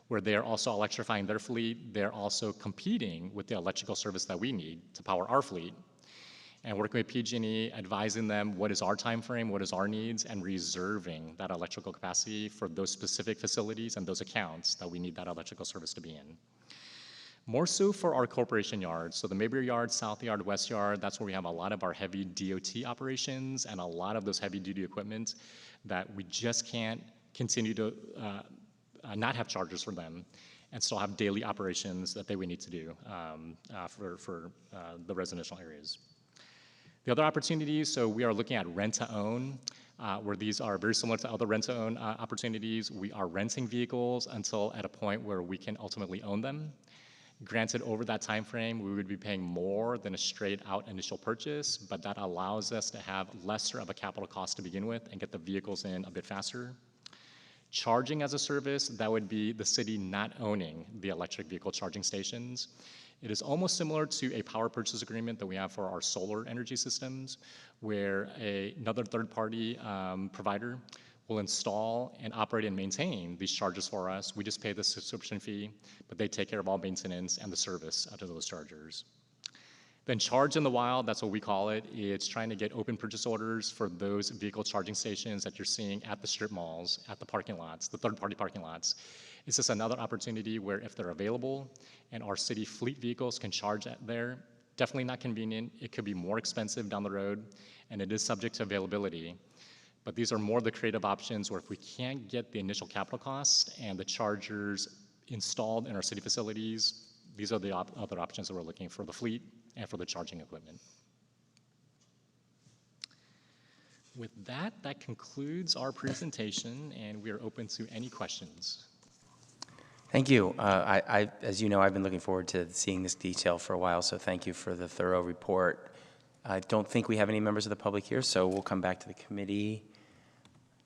where they're also electrifying their fleet. They're also competing with the electrical service that we need to power our fleet. And working with PG&E, advising them what is our time frame, what is our needs, and reserving that electrical capacity for those specific facilities and those accounts that we need that electrical service to be in. More so for our corporation yards. So the Mayberry Yard, South Yard, West Yard, that's where we have a lot of our heavy DOT operations and a lot of those heavy duty equipment that we just can't continue to not have chargers for them and still have daily operations that they would need to do for the residential areas. The other opportunities, so we are looking at rent-to-own, where these are very similar to other rent-to-own opportunities. We are renting vehicles until at a point where we can ultimately own them. Granted, over that time frame, we would be paying more than a straight-out initial purchase, but that allows us to have lesser of a capital cost to begin with and get the vehicles in a bit faster. Charging as a service, that would be the city not owning the electric vehicle charging stations. It is almost similar to a power purchase agreement that we have for our solar energy systems, where another third-party provider will install and operate and maintain these chargers for us. We just pay the subscription fee, but they take care of all maintenance and the service out of those chargers. Then Charge in the Wild, that's what we call it. It's trying to get open purchase orders for those vehicle charging stations that you're seeing at the strip malls, at the parking lots, the third-party parking lots. It's just another opportunity where if they're available and our city fleet vehicles can charge there, definitely not convenient. It could be more expensive down the road, and it is subject to availability. But these are more the creative options where if we can't get the initial capital cost and the chargers installed in our city facilities, these are the other options that we're looking for the fleet and for the charging equipment. With that, that concludes our presentation, and we are open to any questions. Thank you. As you know, I've been looking forward to seeing this detail for a while, so thank you for the thorough report. I don't think we have any members of the public here, so we'll come back to the committee.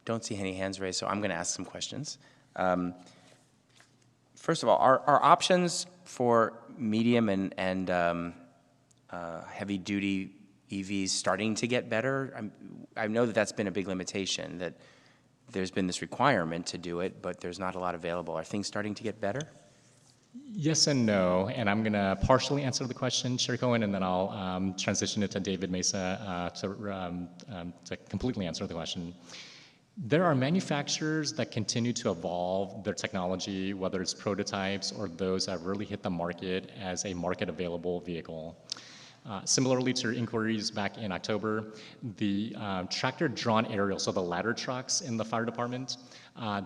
Don't see any hands raised, so I'm going to ask some questions. First of all, are options for medium and heavy-duty EVs starting to get better? I know that that's been a big limitation, that there's been this requirement to do it, but there's not a lot available. Are things starting to get better? Yes and no, and I'm going to partially answer the question, Chair Cohen, and then I'll transition it to David Mesa to completely answer the question. There are manufacturers that continue to evolve their technology, whether it's prototypes or those that really hit the market as a market-available vehicle. Similarly to your inquiries back in October, the tractor-drawn aerial, so the ladder trucks in the fire department,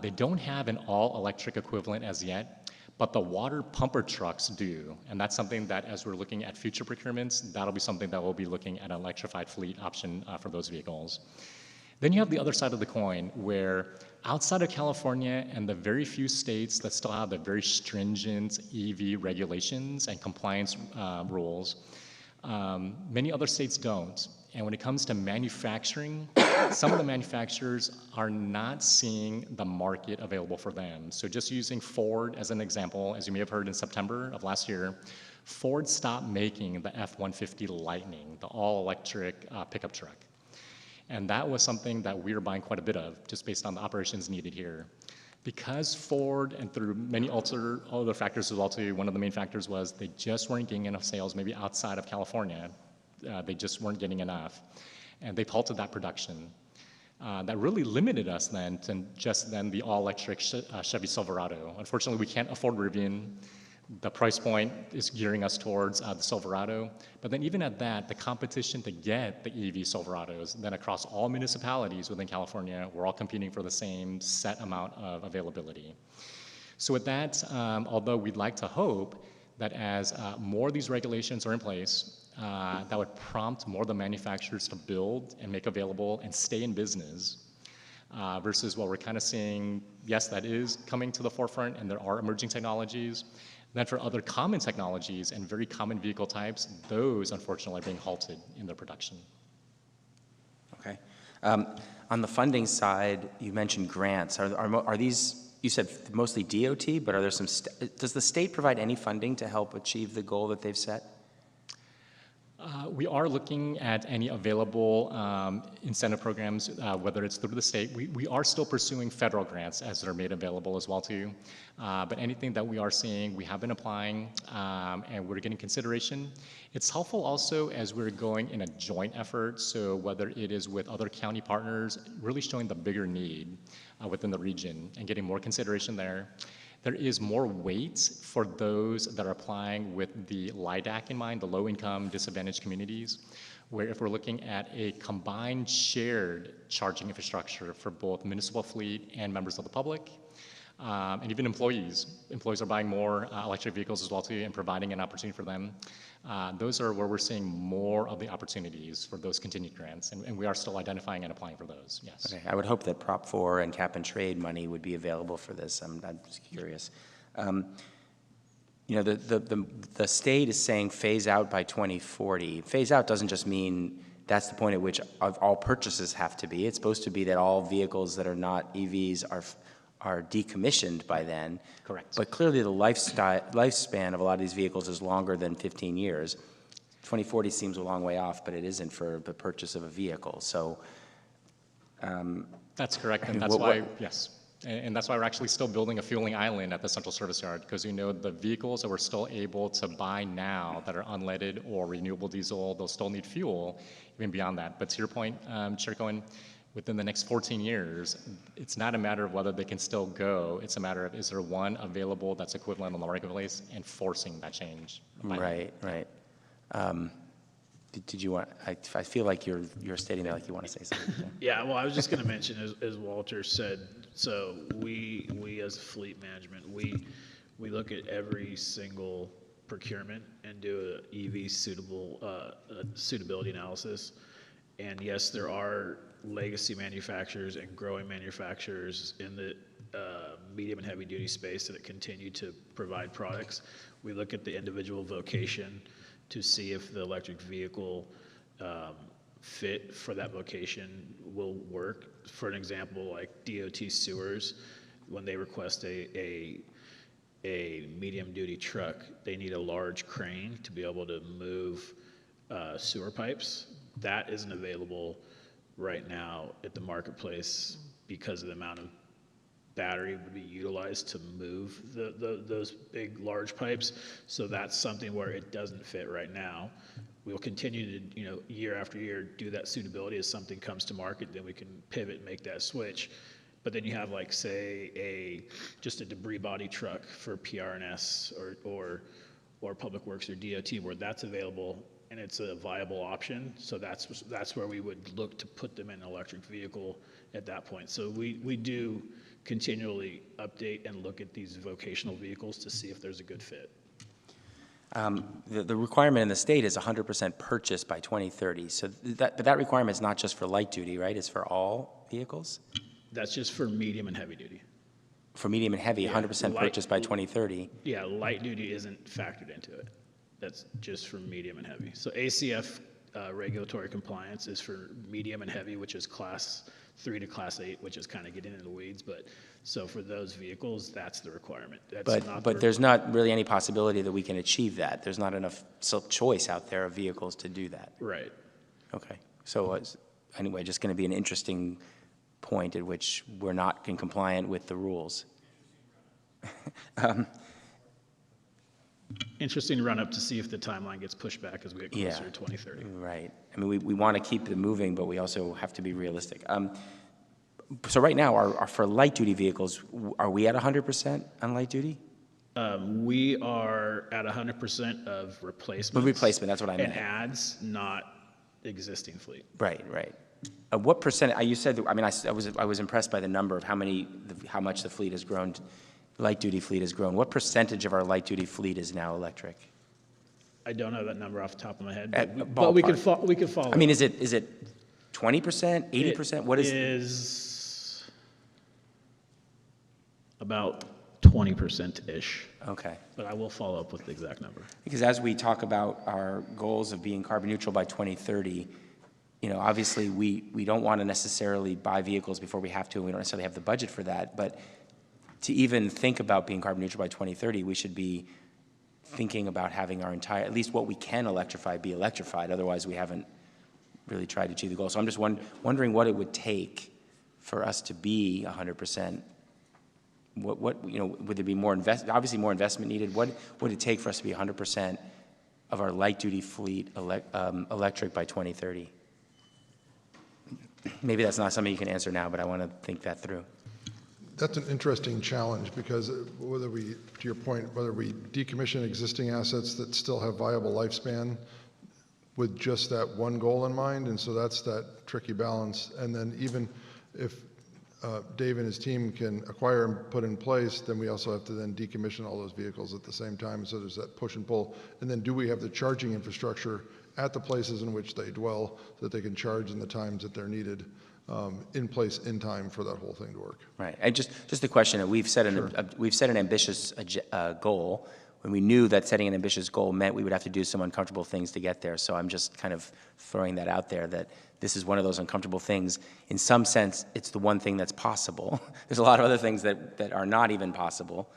they don't have an all-electric equivalent as yet, but the water pumper trucks do. And that's something that, as we're looking at future procurements, that'll be something that we'll be looking at an electrified fleet option for those vehicles. Then you have the other side of the coin, where outside of California and the very few states that still have the very stringent EV regulations and compliance rules, many other states don't. And when it comes to manufacturing, some of the manufacturers are not seeing the market available for them. So just using Ford as an example, as you may have heard in September of last year, Ford stopped making the F-150 Lightning, the all-electric pickup truck. And that was something that we were buying quite a bit of, just based on the operations needed here. Because Ford, and through many other factors as well too, one of the main factors was they just weren't getting enough sales, maybe outside of California. They just weren't getting enough. And they halted that production. That really limited us then to just then the all-electric Chevy Silverado. Unfortunately, we can't afford Rivian. The price point is gearing us towards the Silverado. But then even at that, the competition to get the EV Silverados, then across all municipalities within California, we're all competing for the same set amount of availability. So with that, although we'd like to hope that as more of these regulations are in place, that would prompt more of the manufacturers to build and make available and stay in business, versus what we're kind of seeing, yes, that is coming to the forefront and there are emerging technologies. Then for other common technologies and very common vehicle types, those unfortunately are being halted in their production. Okay. On the funding side, you mentioned grants. Are these, you said mostly DOT, but are there some, does the state provide any funding to help achieve the goal that they've set? We are looking at any available incentive programs, whether it's through the state. We are still pursuing federal grants as they're made available as well too. But anything that we are seeing, we have been applying, and we're getting consideration. It's helpful also as we're going in a joint effort, so whether it is with other county partners, really showing the bigger need within the region and getting more consideration there. There is more weight for those that are applying with the LIDAC in mind, the low-income disadvantaged communities, where if we're looking at a combined shared charging infrastructure for both municipal fleet and members of the public, and even employees. Employees are buying more electric vehicles as well too, and providing an opportunity for them. Those are where we're seeing more of the opportunities for those continued grants, and we are still identifying and applying for those, yes. Okay, I would hope that Prop 4 and cap and trade money would be available for this. I'm just curious. You know, the state is saying phase out by 2040. Phase out doesn't just mean that's the point at which all purchases have to be. It's supposed to be that all vehicles that are not EVs are decommissioned by then. Correct. But clearly the lifespan of a lot of these vehicles is longer than 15 years. 2040 seems a long way off, but it isn't for the purchase of a vehicle. So that's correct, and that's why, yes. And that's why we're actually still building a fueling island at the Central Service Yard, because we know the vehicles that we're still able to buy now that are unleaded or renewable diesel, they'll still need fuel even beyond that. But to your point, Chair Cohen, within the next 14 years, it's not a matter of whether they can still go. It's a matter of, is there one available that's equivalent on the marketplace, and forcing that change. Right, right. Did you want, I feel like you're stating that like you want to say something. Yeah, well, I was just going to mention, as Walter said, so we as fleet management, we look at every single procurement and do a EV suitability analysis. And yes, there are legacy manufacturers and growing manufacturers in the medium and heavy duty space that continue to provide products. We look at the individual vocation to see if the electric vehicle fit for that vocation will work. For an example, like DOT sewers, when they request a medium duty truck, they need a large crane to be able to move sewer pipes. That isn't available right now at the marketplace because of the amount of battery would be utilized to move those big, large pipes. So that's something where it doesn't fit right now. We'll continue to, year after year, do that suitability. As something comes to market, then we can pivot and make that switch. But then you have, like, say, just a debris body truck for PRNS or Public Works or DOT, where that's available and it's a viable option. So that's where we would look to put them in an electric vehicle at that point. So we do continually update and look at these vocational vehicles to see if there's a good fit. The requirement in the state is 100% purchase by 2030. So that requirement is not just for light duty, right? It's for all vehicles? That's just for medium and heavy duty. For medium and heavy, 100% purchase by 2030. Yeah, light duty isn't factored into it. That's just for medium and heavy. So ACF regulatory compliance is for medium and heavy, which is class 3 to class 8, which is kind of getting into the weeds. But so for those vehicles, that's the requirement. But there's not really any possibility that we can achieve that. There's not enough choice out there of vehicles to do that. Right. Okay. So anyway, just going to be an interesting point at which we're not in compliant with the rules. Interesting run up to see if the timeline gets pushed back as we get closer to 2030. Right. I mean, we want to keep it moving, but we also have to be realistic. So right now, for light duty vehicles, are we at 100% on light duty? We are at 100% of replacement. Replacement, that's what I meant. And adds, not existing fleet. Right, right. What percent? You said. I mean, I was impressed by the number of how much the fleet has grown. Light duty fleet has grown. What percentage of our light duty fleet is now electric? I don't know that number off the top of my head, but we could follow. I mean, is it 20%, 80%? What is? It is about 20%-ish. Okay. But I will follow up with the exact number. Because as we talk about our goals of being carbon neutral by 2030, obviously we don't want to necessarily buy vehicles before we have to, and we don't necessarily have the budget for that. But to even think about being carbon neutral by 2030, we should be thinking about having our at least what we can electrify, be electrified. Otherwise, we haven't really tried to achieve the goal. So I'm just wondering what it would take for us to be 100%. Would there be obviously more investment needed? What would it take for us to be 100% of our light duty fleet electric by 2030? Maybe that's not something you can answer now, but I want to think that through. That's an interesting challenge because whether we, to your point, whether we decommission existing assets that still have viable lifespan with just that one goal in mind, and so that's that tricky balance. And then even if Dave and his team can acquire and put in place, then we also have to then decommission all those vehicles at the same time. So there's that push and pull. And then do we have the charging infrastructure at the places in which they dwell so that they can charge in the times that they're needed in place in time for that whole thing to work? Right. And just a question, we've set an ambitious goal when we knew that setting an ambitious goal meant we would have to do some uncomfortable things to get there. So I'm just kind of throwing that out there, that this is one of those uncomfortable things. In some sense, it's the one thing that's possible. There's a lot of other things that are not even possible.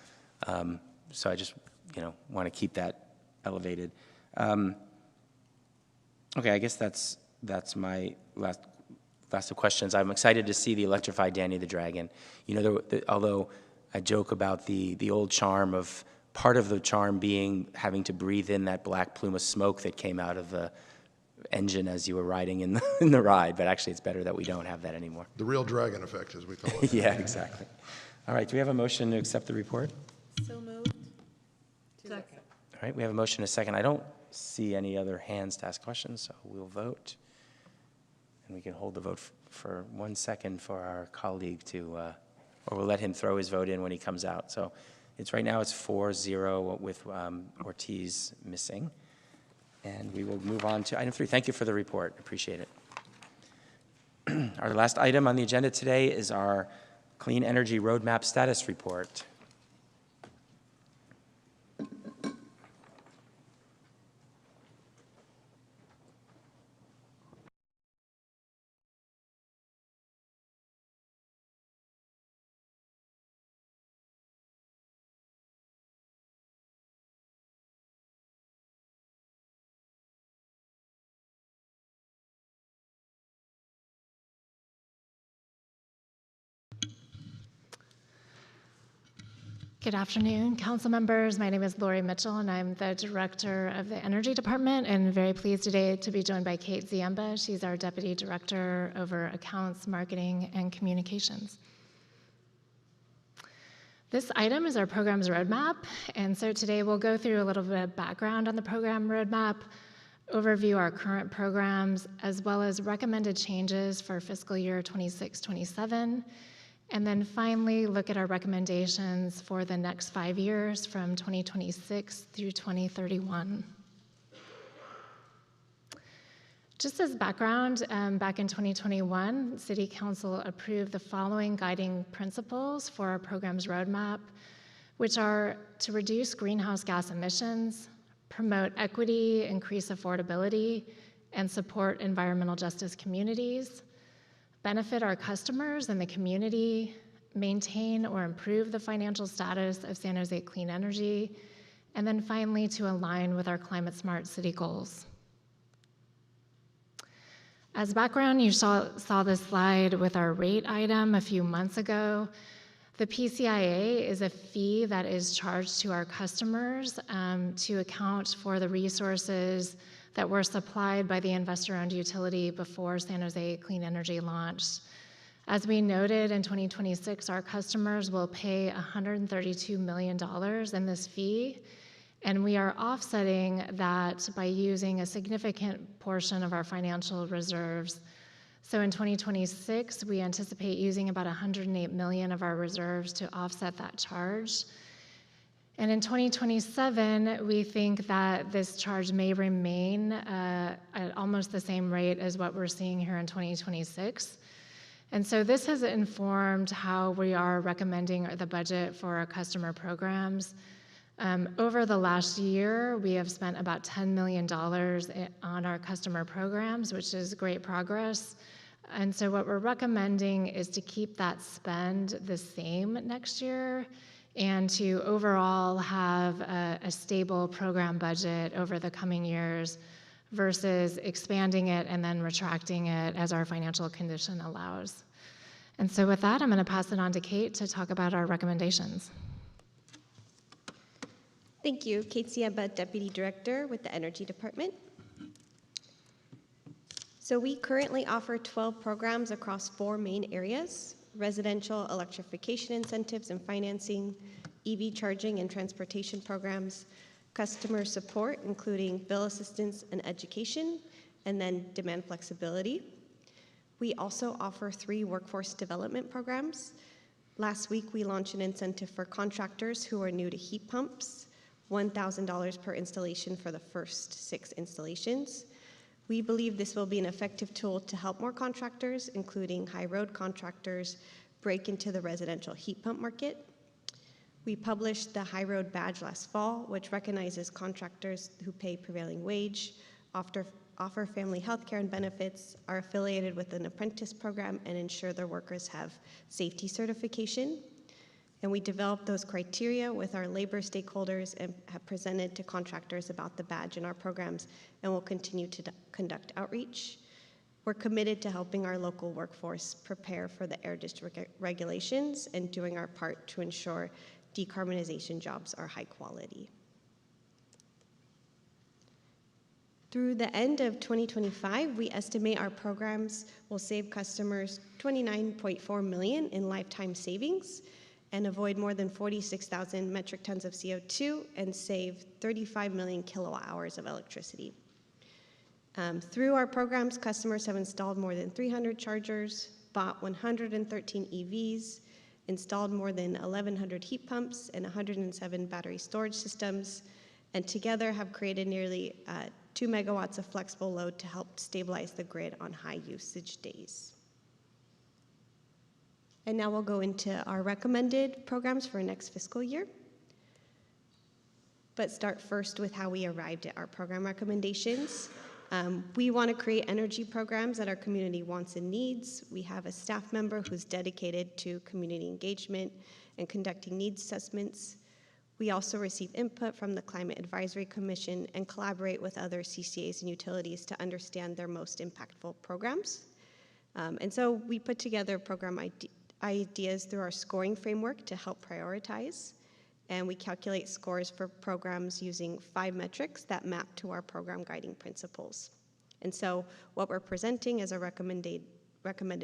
So I just, want to keep that elevated. Okay, I guess that's my last of questions. I'm excited to see the electrified Danny the Dragon. Although I joke about the old charm of, part of the charm being having to breathe in that black plume of smoke that came out of the engine as you were riding in the ride, but actually it's better that we don't have that anymore. The real dragon effect, as we call it. Yeah, exactly. All right, do we have a motion to accept the report? So moved. All right, we have a motion, a second. I don't see any other hands to ask questions, so we'll vote. And we can hold the vote for 1 second for our colleague to, or we'll let him throw his vote in when he comes out. So right now it's 4-0 with Ortiz missing. And we will move on to item 3. Thank you for the report. Appreciate it. Our last item on the agenda today is our Clean Energy Roadmap Status Report. Good afternoon, council members. My name is Lori Mitchell, and I'm the director of the Energy Department, and very pleased today to be joined by Kate Ziemba. She's our deputy director over accounts, marketing, and communications. This item is our program's roadmap, and so today we'll go through a little bit of background on the program roadmap, overview our current programs, as well as recommended changes for fiscal year 26-27, and then finally look at our recommendations for the next 5 years from 2026 through 2031. Just as background, back in 2021, City Council approved the following guiding principles for our program's roadmap, which are to reduce greenhouse gas emissions, promote equity, increase affordability, and support environmental justice communities, benefit our customers and the community, maintain or improve the financial status of San Jose Clean Energy, and then finally to align with our climate smart city goals. As background, you saw this slide with our rate item a few months ago. The PCIA is a fee that is charged to our customers to account for the resources that were supplied by the investor-owned utility before San Jose Clean Energy launched. As we noted, in 2026, our customers will pay $132 million in this fee, and we are offsetting that by using a significant portion of our financial reserves. So in 2026, we anticipate using about $108 million of our reserves to offset that charge. And in 2027, we think that this charge may remain at almost the same rate as what we're seeing here in 2026. And so this has informed how we are recommending the budget for our customer programs. Over the last year, we have spent about $10 million on our customer programs, which is great progress. And so what we're recommending is to keep that spend the same next year and to overall have a stable program budget over the coming years versus expanding it and then retracting it as our financial condition allows. And so with that, I'm going to pass it on to Kate to talk about our recommendations. Thank you. Kate Ziemba, Deputy Director with the Energy Department. So we currently offer 12 programs across 4 main areas: residential electrification incentives and financing, EV charging and transportation programs, customer support, including bill assistance and education, and then demand flexibility. We also offer 3 workforce development programs. Last week, we launched an incentive for contractors who are new to heat pumps, $1,000 per installation for the first 6 installations. We believe this will be an effective tool to help more contractors, including high road contractors, break into the residential heat pump market. We published the High Road Badge last fall, which recognizes contractors who pay prevailing wage, offer family health care and benefits, are affiliated with an apprentice program, and ensure their workers have safety certification. And we developed those criteria with our labor stakeholders and have presented to contractors about the badge in our programs, and will continue to conduct outreach. We're committed to helping our local workforce prepare for the air district regulations and doing our part to ensure decarbonization jobs are high quality. Through the end of 2025, we estimate our programs will save customers $29.4 million in lifetime savings and avoid more than 46,000 metric tons of CO2 and save 35 million kilowatt hours of electricity. Through our programs, customers have installed more than 300 chargers, bought 113 EVs, installed more than 1,100 heat pumps and 107 battery storage systems, and together have created nearly 2 megawatts of flexible load to help stabilize the grid on high usage days. And now we'll go into our recommended programs for next fiscal year. But start first with how we arrived at our program recommendations. We want to create energy programs that our community wants and needs. We have a staff member who's dedicated to community engagement and conducting needs assessments. We also receive input from the Climate Advisory Commission and collaborate with other CCAs and utilities to understand their most impactful programs. And so we put together program ideas through our scoring framework to help prioritize. and we calculate scores for programs using 5 metrics that map to our program guiding principles. And so what we're presenting as our recommended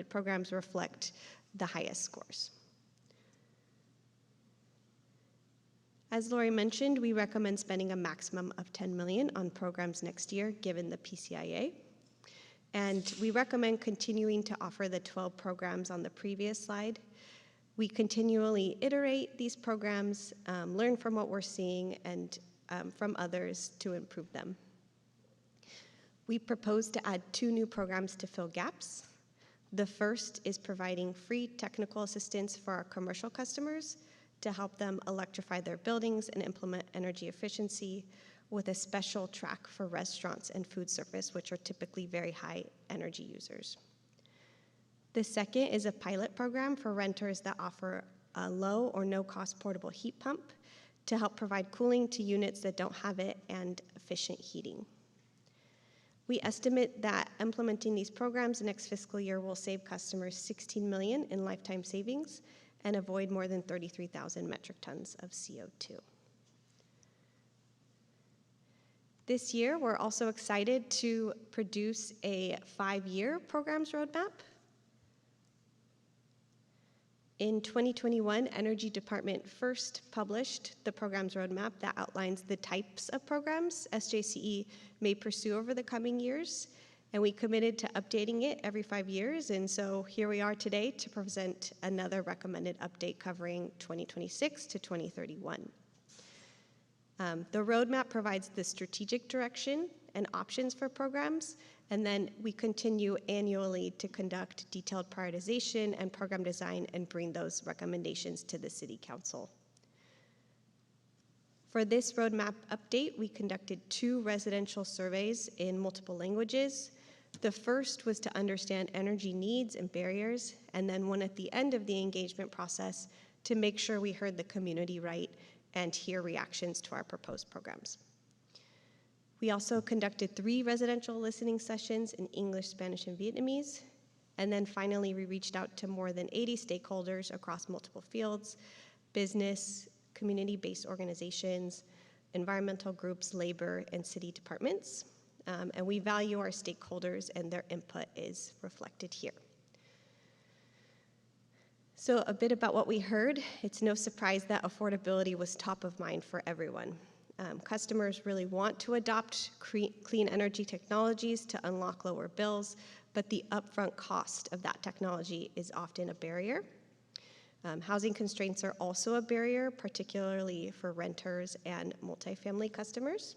programs reflect the highest scores. As Lori mentioned, we recommend spending a maximum of $10 million on programs next year, given the PCIA. And we recommend continuing to offer the 12 programs on the previous slide. We continually iterate these programs, learn from what we're seeing, and from others to improve them. We propose to add 2 new programs to fill gaps. The first is providing free technical assistance for our commercial customers to help them electrify their buildings and implement energy efficiency, with a special track for restaurants and food service, which are typically very high energy users. The second is a pilot program for renters that offer a low or no cost portable heat pump to help provide cooling to units that don't have it and efficient heating. We estimate that implementing these programs next fiscal year will save customers $16 million in lifetime savings and avoid more than 33,000 metric tons of CO2. This year, we're also excited to produce a 5-year programs roadmap. In 2021, Energy Department first published the programs roadmap that outlines the types of programs SJCE may pursue over the coming years, and we committed to updating it every 5 years, and so here we are today to present another recommended update covering 2026 to 2031. The roadmap provides the strategic direction and options for programs, and then we continue annually to conduct detailed prioritization and program design and bring those recommendations to the City Council. For this roadmap update, we conducted 2 residential surveys in multiple languages. The first was to understand energy needs and barriers, and then one at the end of the engagement process to make sure we heard the community right and hear reactions to our proposed programs. We also conducted 3 residential listening sessions in English, Spanish, and Vietnamese. And then finally, we reached out to more than 80 stakeholders across multiple fields: business, community-based organizations, environmental groups, labor, and city departments. And we value our stakeholders, and their input is reflected here. So a bit about what we heard. It's no surprise that affordability was top of mind for everyone. Customers really want to adopt clean energy technologies to unlock lower bills, but the upfront cost of that technology is often a barrier. Housing constraints are also a barrier, particularly for renters and multifamily customers.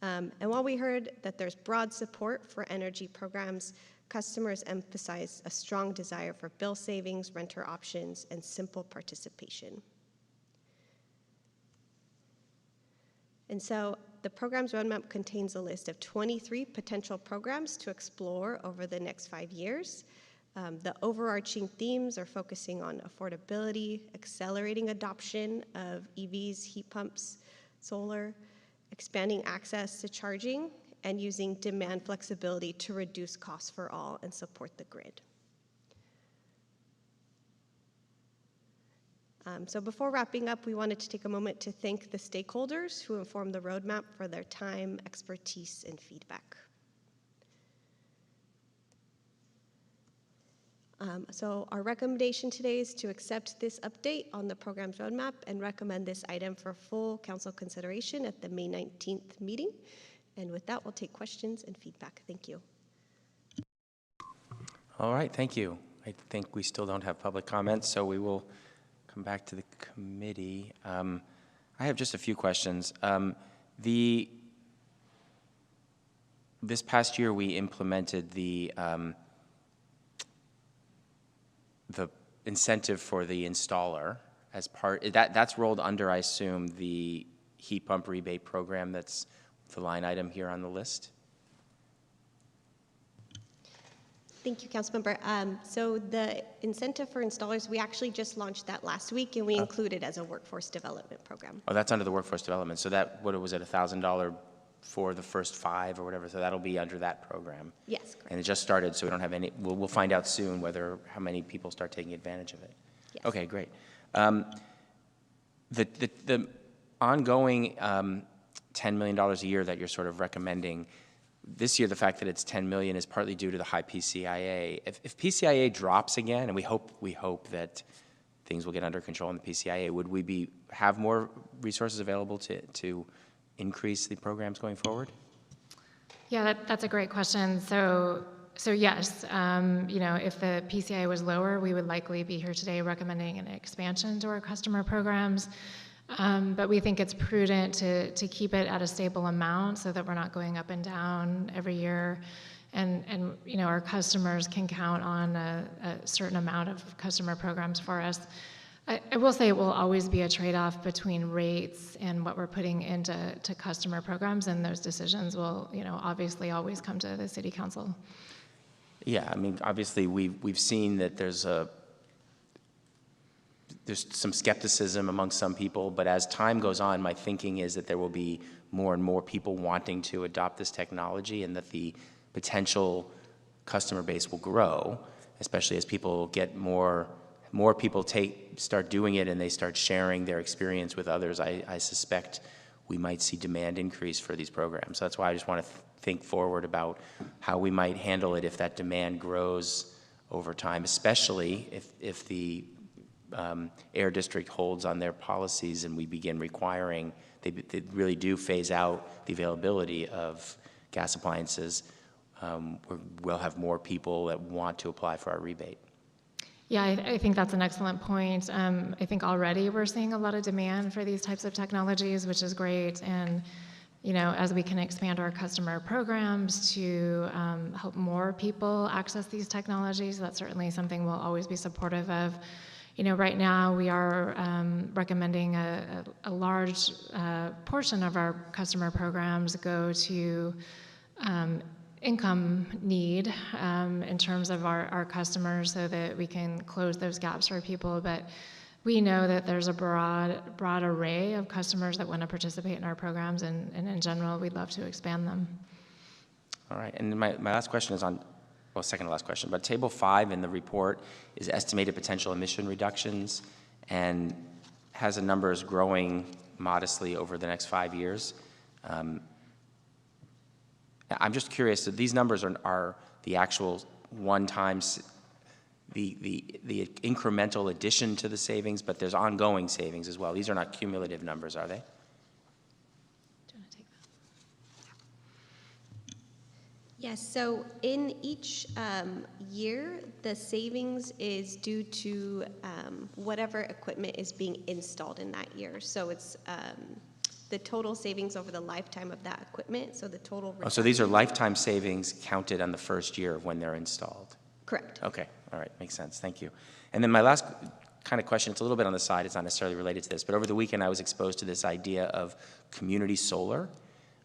And while we heard that there's broad support for energy programs, customers emphasize a strong desire for bill savings, renter options, and simple participation. And so the programs roadmap contains a list of 23 potential programs to explore over the next 5 years. The overarching themes are focusing on affordability, accelerating adoption of EVs, heat pumps, solar, expanding access to charging, and using demand flexibility to reduce costs for all and support the grid. So before wrapping up, we wanted to take a moment to thank the stakeholders who informed the roadmap for their time, expertise, and feedback. So our recommendation today is to accept this update on the program's roadmap and recommend this item for full council consideration at the May 19th meeting. And with that, we'll take questions and feedback. Thank you. All right, thank you. I think we still don't have public comments, so we will come back to the committee. I have just a few questions. This past year, we implemented the incentive for the installer as part, that's rolled under, I assume, the heat pump rebate program that's the line item here on the list? Thank you, Councilmember. So the incentive for installers, we actually just launched that last week, and we include it as a workforce development program. Oh, that's under the workforce development. So that, what was it, $1,000 for the first 5 or whatever? So that'll be under that program. Yes, correct. And it just started, so we don't have any. We'll find out soon how many people start taking advantage of it. Yes. Okay, great. The ongoing $10 million a year that you're sort of recommending, this year the fact that it's $10 million is partly due to the high PCIA. If PCIA drops again, and we hope that things will get under control in the PCIA, would we have more resources available to increase the programs going forward? Yeah, that's a great question. So yes, if the PCI was lower, we would likely be here today recommending an expansion to our customer programs. But we think it's prudent to keep it at a stable amount so that we're not going up and down every year. And our customers can count on a certain amount of customer programs for us. I will say it will always be a trade-off between rates and what we're putting into customer programs, and those decisions will, obviously always come to the City Council. Yeah, I mean, obviously we've seen that there's some skepticism among some people, but as time goes on, my thinking is that there will be more and more people wanting to adopt this technology, and that the potential customer base will grow, especially as people get more people start doing it and they start sharing their experience with others. I suspect we might see demand increase for these programs. So that's why I just want to think forward about how we might handle it if that demand grows over time, especially if the Air District holds on their policies and we begin requiring, they really do phase out the availability of gas appliances. We'll have more people that want to apply for our rebate. Yeah, I think that's an excellent point. I think already we're seeing a lot of demand for these types of technologies, which is great. And, as we can expand our customer programs to help more people access these technologies, that's certainly something we'll always be supportive of. Right now we are recommending a large portion of our customer programs go to income need in terms of our customers so that we can close those gaps for people. But we know that there's a broad array of customers that want to participate in our programs, and in general, we'd love to expand them. All right, and my last question is second to last question, but Table 5 in the report is estimated potential emission reductions and has the numbers growing modestly over the next 5 years. I'm just curious, that these numbers are the actual one-time, the incremental addition to the savings, but there's ongoing savings as well. These are not cumulative numbers, are they? Do you want to take that? Yes, so in each year, the savings is due to whatever equipment is being installed in that year. So it's the total savings over the lifetime of that equipment, so the total... Oh, so these are lifetime savings counted on the first year of when they're installed? Correct. Okay, all right, makes sense, thank you. And then my last kind of question, it's a little bit on the side, it's not necessarily related to this, but over the weekend I was exposed to this idea of community solar,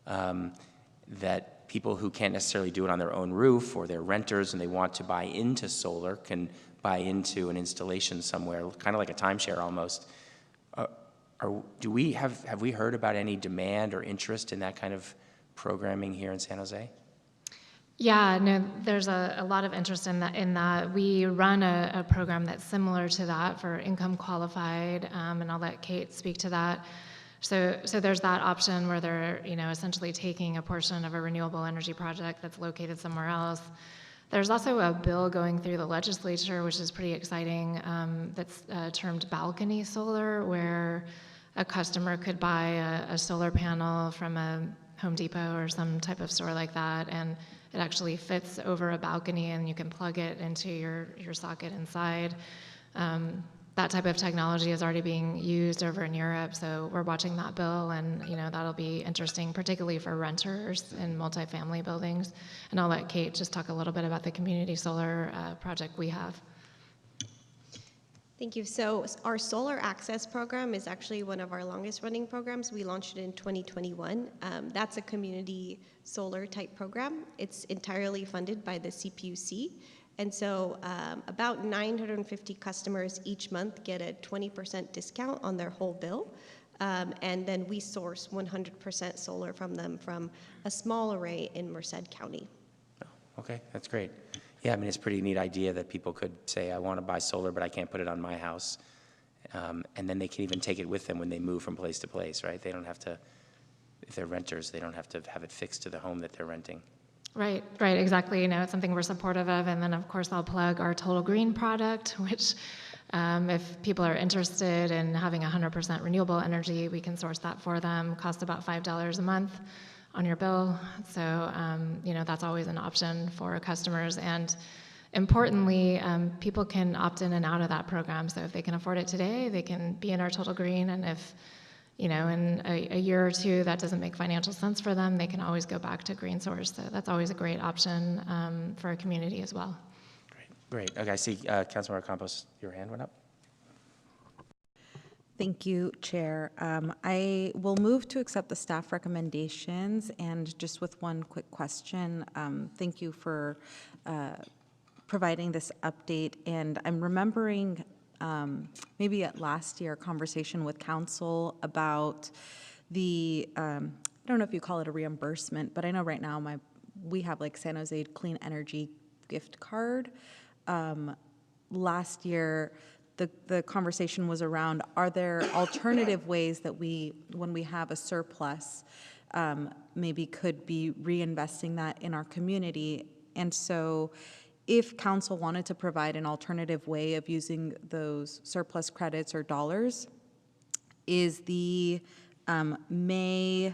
that people who can't necessarily do it on their own roof, or they're renters and they want to buy into solar, can buy into an installation somewhere, kind of like a timeshare almost. Have we heard about any demand or interest in that kind of programming here in San Jose? Yeah, no, there's a lot of interest in that. We run a program that's similar to that for income qualified, and I'll let Kate speak to that. So there's that option where they're essentially taking a portion of a renewable energy project that's located somewhere else. There's also a bill going through the legislature, which is pretty exciting, that's termed balcony solar, where a customer could buy a solar panel from a Home Depot or some type of store like that, and it actually fits over a balcony and you can plug it into your socket inside. That type of technology is already being used over in Europe, so we're watching that bill, and that'll be interesting, particularly for renters in multifamily buildings. And I'll let Kate just talk a little bit about the community solar project we have. Thank you. So our Solar Access program is actually one of our longest running programs. We launched it in 2021. That's a community solar type program. It's entirely funded by the CPUC. And so about 950 customers each month get a 20% discount on their whole bill. And then we source 100% solar from them from a small array in Merced County. Oh, okay, that's great. Yeah, I mean, it's a pretty neat idea that people could say, I want to buy solar, but I can't put it on my house. And then they can even take it with them when they move from place to place, right? They don't have to, if they're renters, they don't have to have it fixed to the home that they're renting. Right, right, exactly. You know, it's something we're supportive of. And then, of course, I'll plug our Total Green product, which if people are interested in having 100% renewable energy, we can source that for them. Costs about $5 a month on your bill. So, you know, that's always an option for customers. And importantly, people can opt in and out of that program. So if they can afford it today, they can be in our Total Green. And if, you know, in a year or two that doesn't make financial sense for them, they can always go back to Green Source. So that's always a great option for a community as well. Great. Okay, I see Councilmember Campos, your hand went up. Thank you, Chair. I will move to accept the staff recommendations, and just with one quick question. Thank you for providing this update, and I'm remembering maybe at last year, a conversation with council about the, I don't know if you call it a reimbursement, but I know right now we have like San Jose Clean Energy gift card. Last year, the conversation was around, are there alternative ways that we, when we have a surplus, maybe could be reinvesting that in our community? And so if council wanted to provide an alternative way of using those surplus credits or dollars, is the May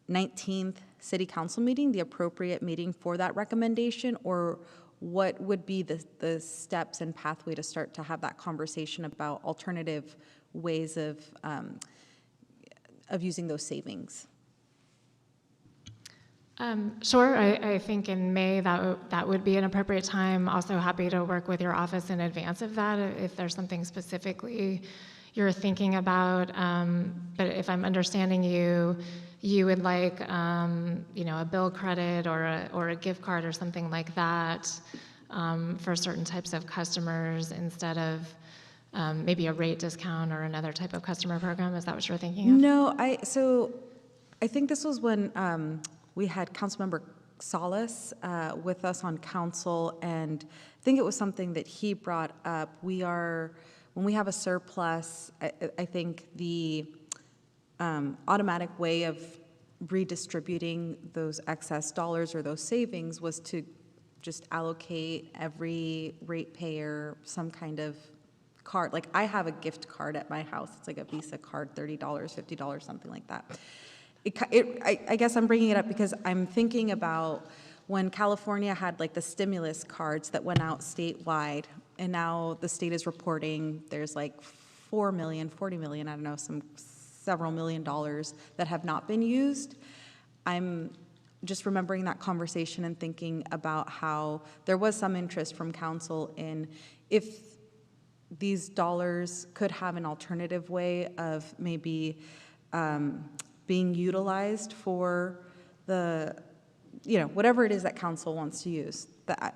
19th City Council meeting the appropriate meeting for that recommendation, or what would be the steps and pathway to start to have that conversation about alternative ways of using those savings? Sure, I think in May that would be an appropriate time. Also happy to work with your office in advance of that if there's something specifically you're thinking about. But if I'm understanding you, you would like you know, a bill credit or a gift card or something like that for certain types of customers instead of maybe a rate discount or another type of customer program. Is that what you're thinking of? No, so I think this was when we had Councilmember Salas with us on council, and I think it was something that he brought up. When we have a surplus, I think the automatic way of redistributing those excess dollars or those savings was to just allocate every ratepayer some kind of card. Like I have a gift card at my house. It's like a Visa card, $30, $50, something like that. I guess I'm bringing it up because I'm thinking about when California had like the stimulus cards that went out statewide, and now the state is reporting there's like 4 million, 40 million, I don't know, several $million that have not been used. I'm just remembering that conversation and thinking about how there was some interest from council in if these dollars could have an alternative way of maybe being utilized for the, you know, whatever it is that council wants to use.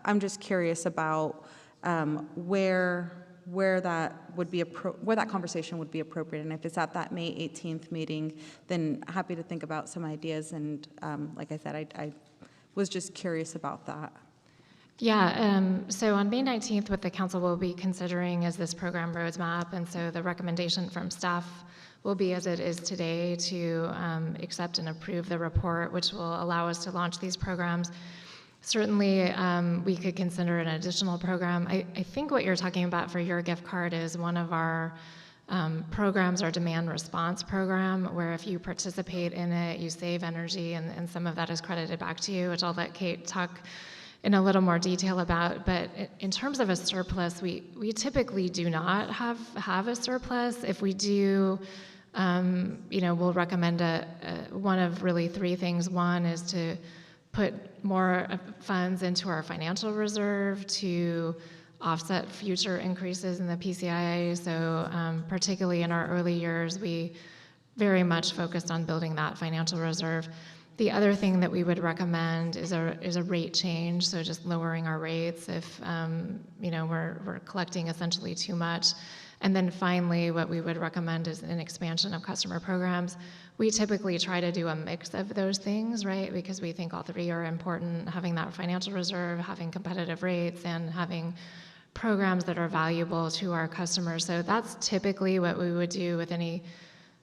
I'm just curious about where that would be where that conversation would be appropriate, and if it's at that May 18th meeting, then happy to think about some ideas. And like I said, I was just curious about that. Yeah, so on May 19th, what the council will be considering is this program roadmap, and so the recommendation from staff will be as it is today to accept and approve the report, which will allow us to launch these programs. Certainly, we could consider an additional program. I think what you're talking about for your gift card is one of our programs, our demand response program, where if you participate in it, you save energy, and some of that is credited back to you, which I'll let Kate talk in a little more detail about. But in terms of a surplus, we typically do not have a surplus. If we do, you know, we'll recommend one of really three things. One is to put more funds into our financial reserve to offset future increases in the PCIA. So particularly in our early years, we very much focused on building that financial reserve. The other thing that we would recommend is a rate change, so just lowering our rates if you know, we're collecting essentially too much. And then finally, what we would recommend is an expansion of customer programs. We typically try to do a mix of those things, right? Because we think all three are important, having that financial reserve, having competitive rates, and having programs that are valuable to our customers. So that's typically what we would do with any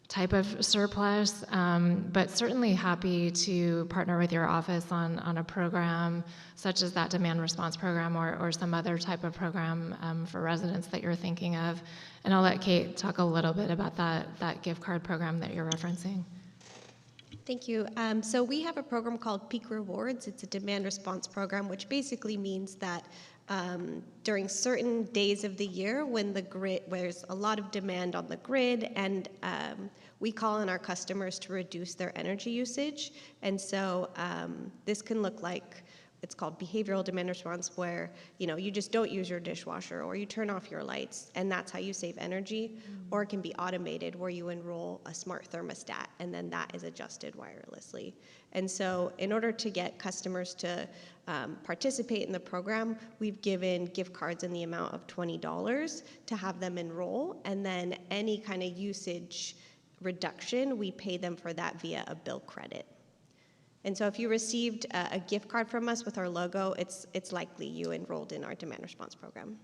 type of surplus, but certainly happy to partner with your office on a program such as that demand response program or some other type of program for residents that you're thinking of. And I'll let Kate talk a little bit about that gift card program that you're referencing. Thank you. So we have a program called Peak Rewards. It's a demand response program, which basically means that during certain days of the year when there's a lot of demand on the grid, and we call on our customers to reduce their energy usage. And so this can look like, it's called behavioral demand response, where you just don't use your dishwasher or you turn off your lights, and that's how you save energy. Or it can be automated, where you enroll a smart thermostat and then that is adjusted wirelessly. And so in order to get customers to participate in the program, we've given gift cards in the amount of $20 to have them enroll, and then any kind of usage reduction, we pay them for that via a bill credit. And so if you received a gift card from us with our logo, it's likely you enrolled in our demand response program.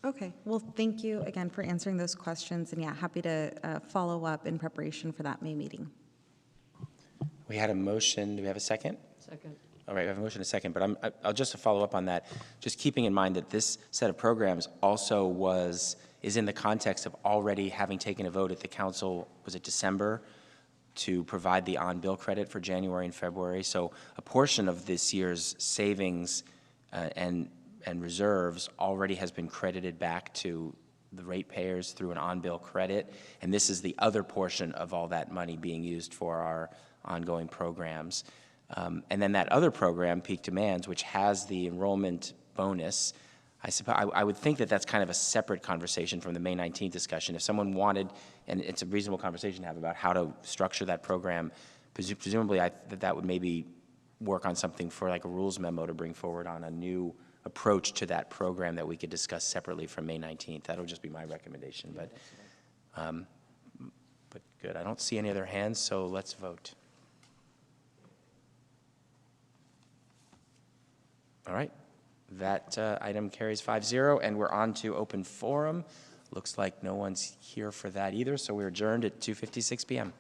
Okay, well, thank you again for answering those questions, and yeah, happy to follow up in preparation for that May meeting. We had a motion. Do we have a second? Second. All right, we have a motion and a second, but I'll just to follow up on that, just keeping in mind that this set of programs also is in the context of already having taken a vote at the council, was it December, to provide the on-bill credit for January and February. So a portion of this year's savings and reserves already has been credited back to the ratepayers through an on-bill credit, and this is the other portion of all that money being used for our ongoing programs. And then that other program, Peak Demands, which has the enrollment bonus, I would think that that's kind of a separate conversation from the May 19th discussion. If someone wanted, and it's a reasonable conversation to have about how to structure that program, presumably that would maybe work on something for like a rules memo to bring forward on a new approach to that program that we could discuss separately from May 19th. That'll just be my recommendation. But good. I don't see any other hands, so let's vote. All right. That item carries 5-0, and we're on to open forum. Looks like no one's here for that either, so we're adjourned at 2:56 p.m.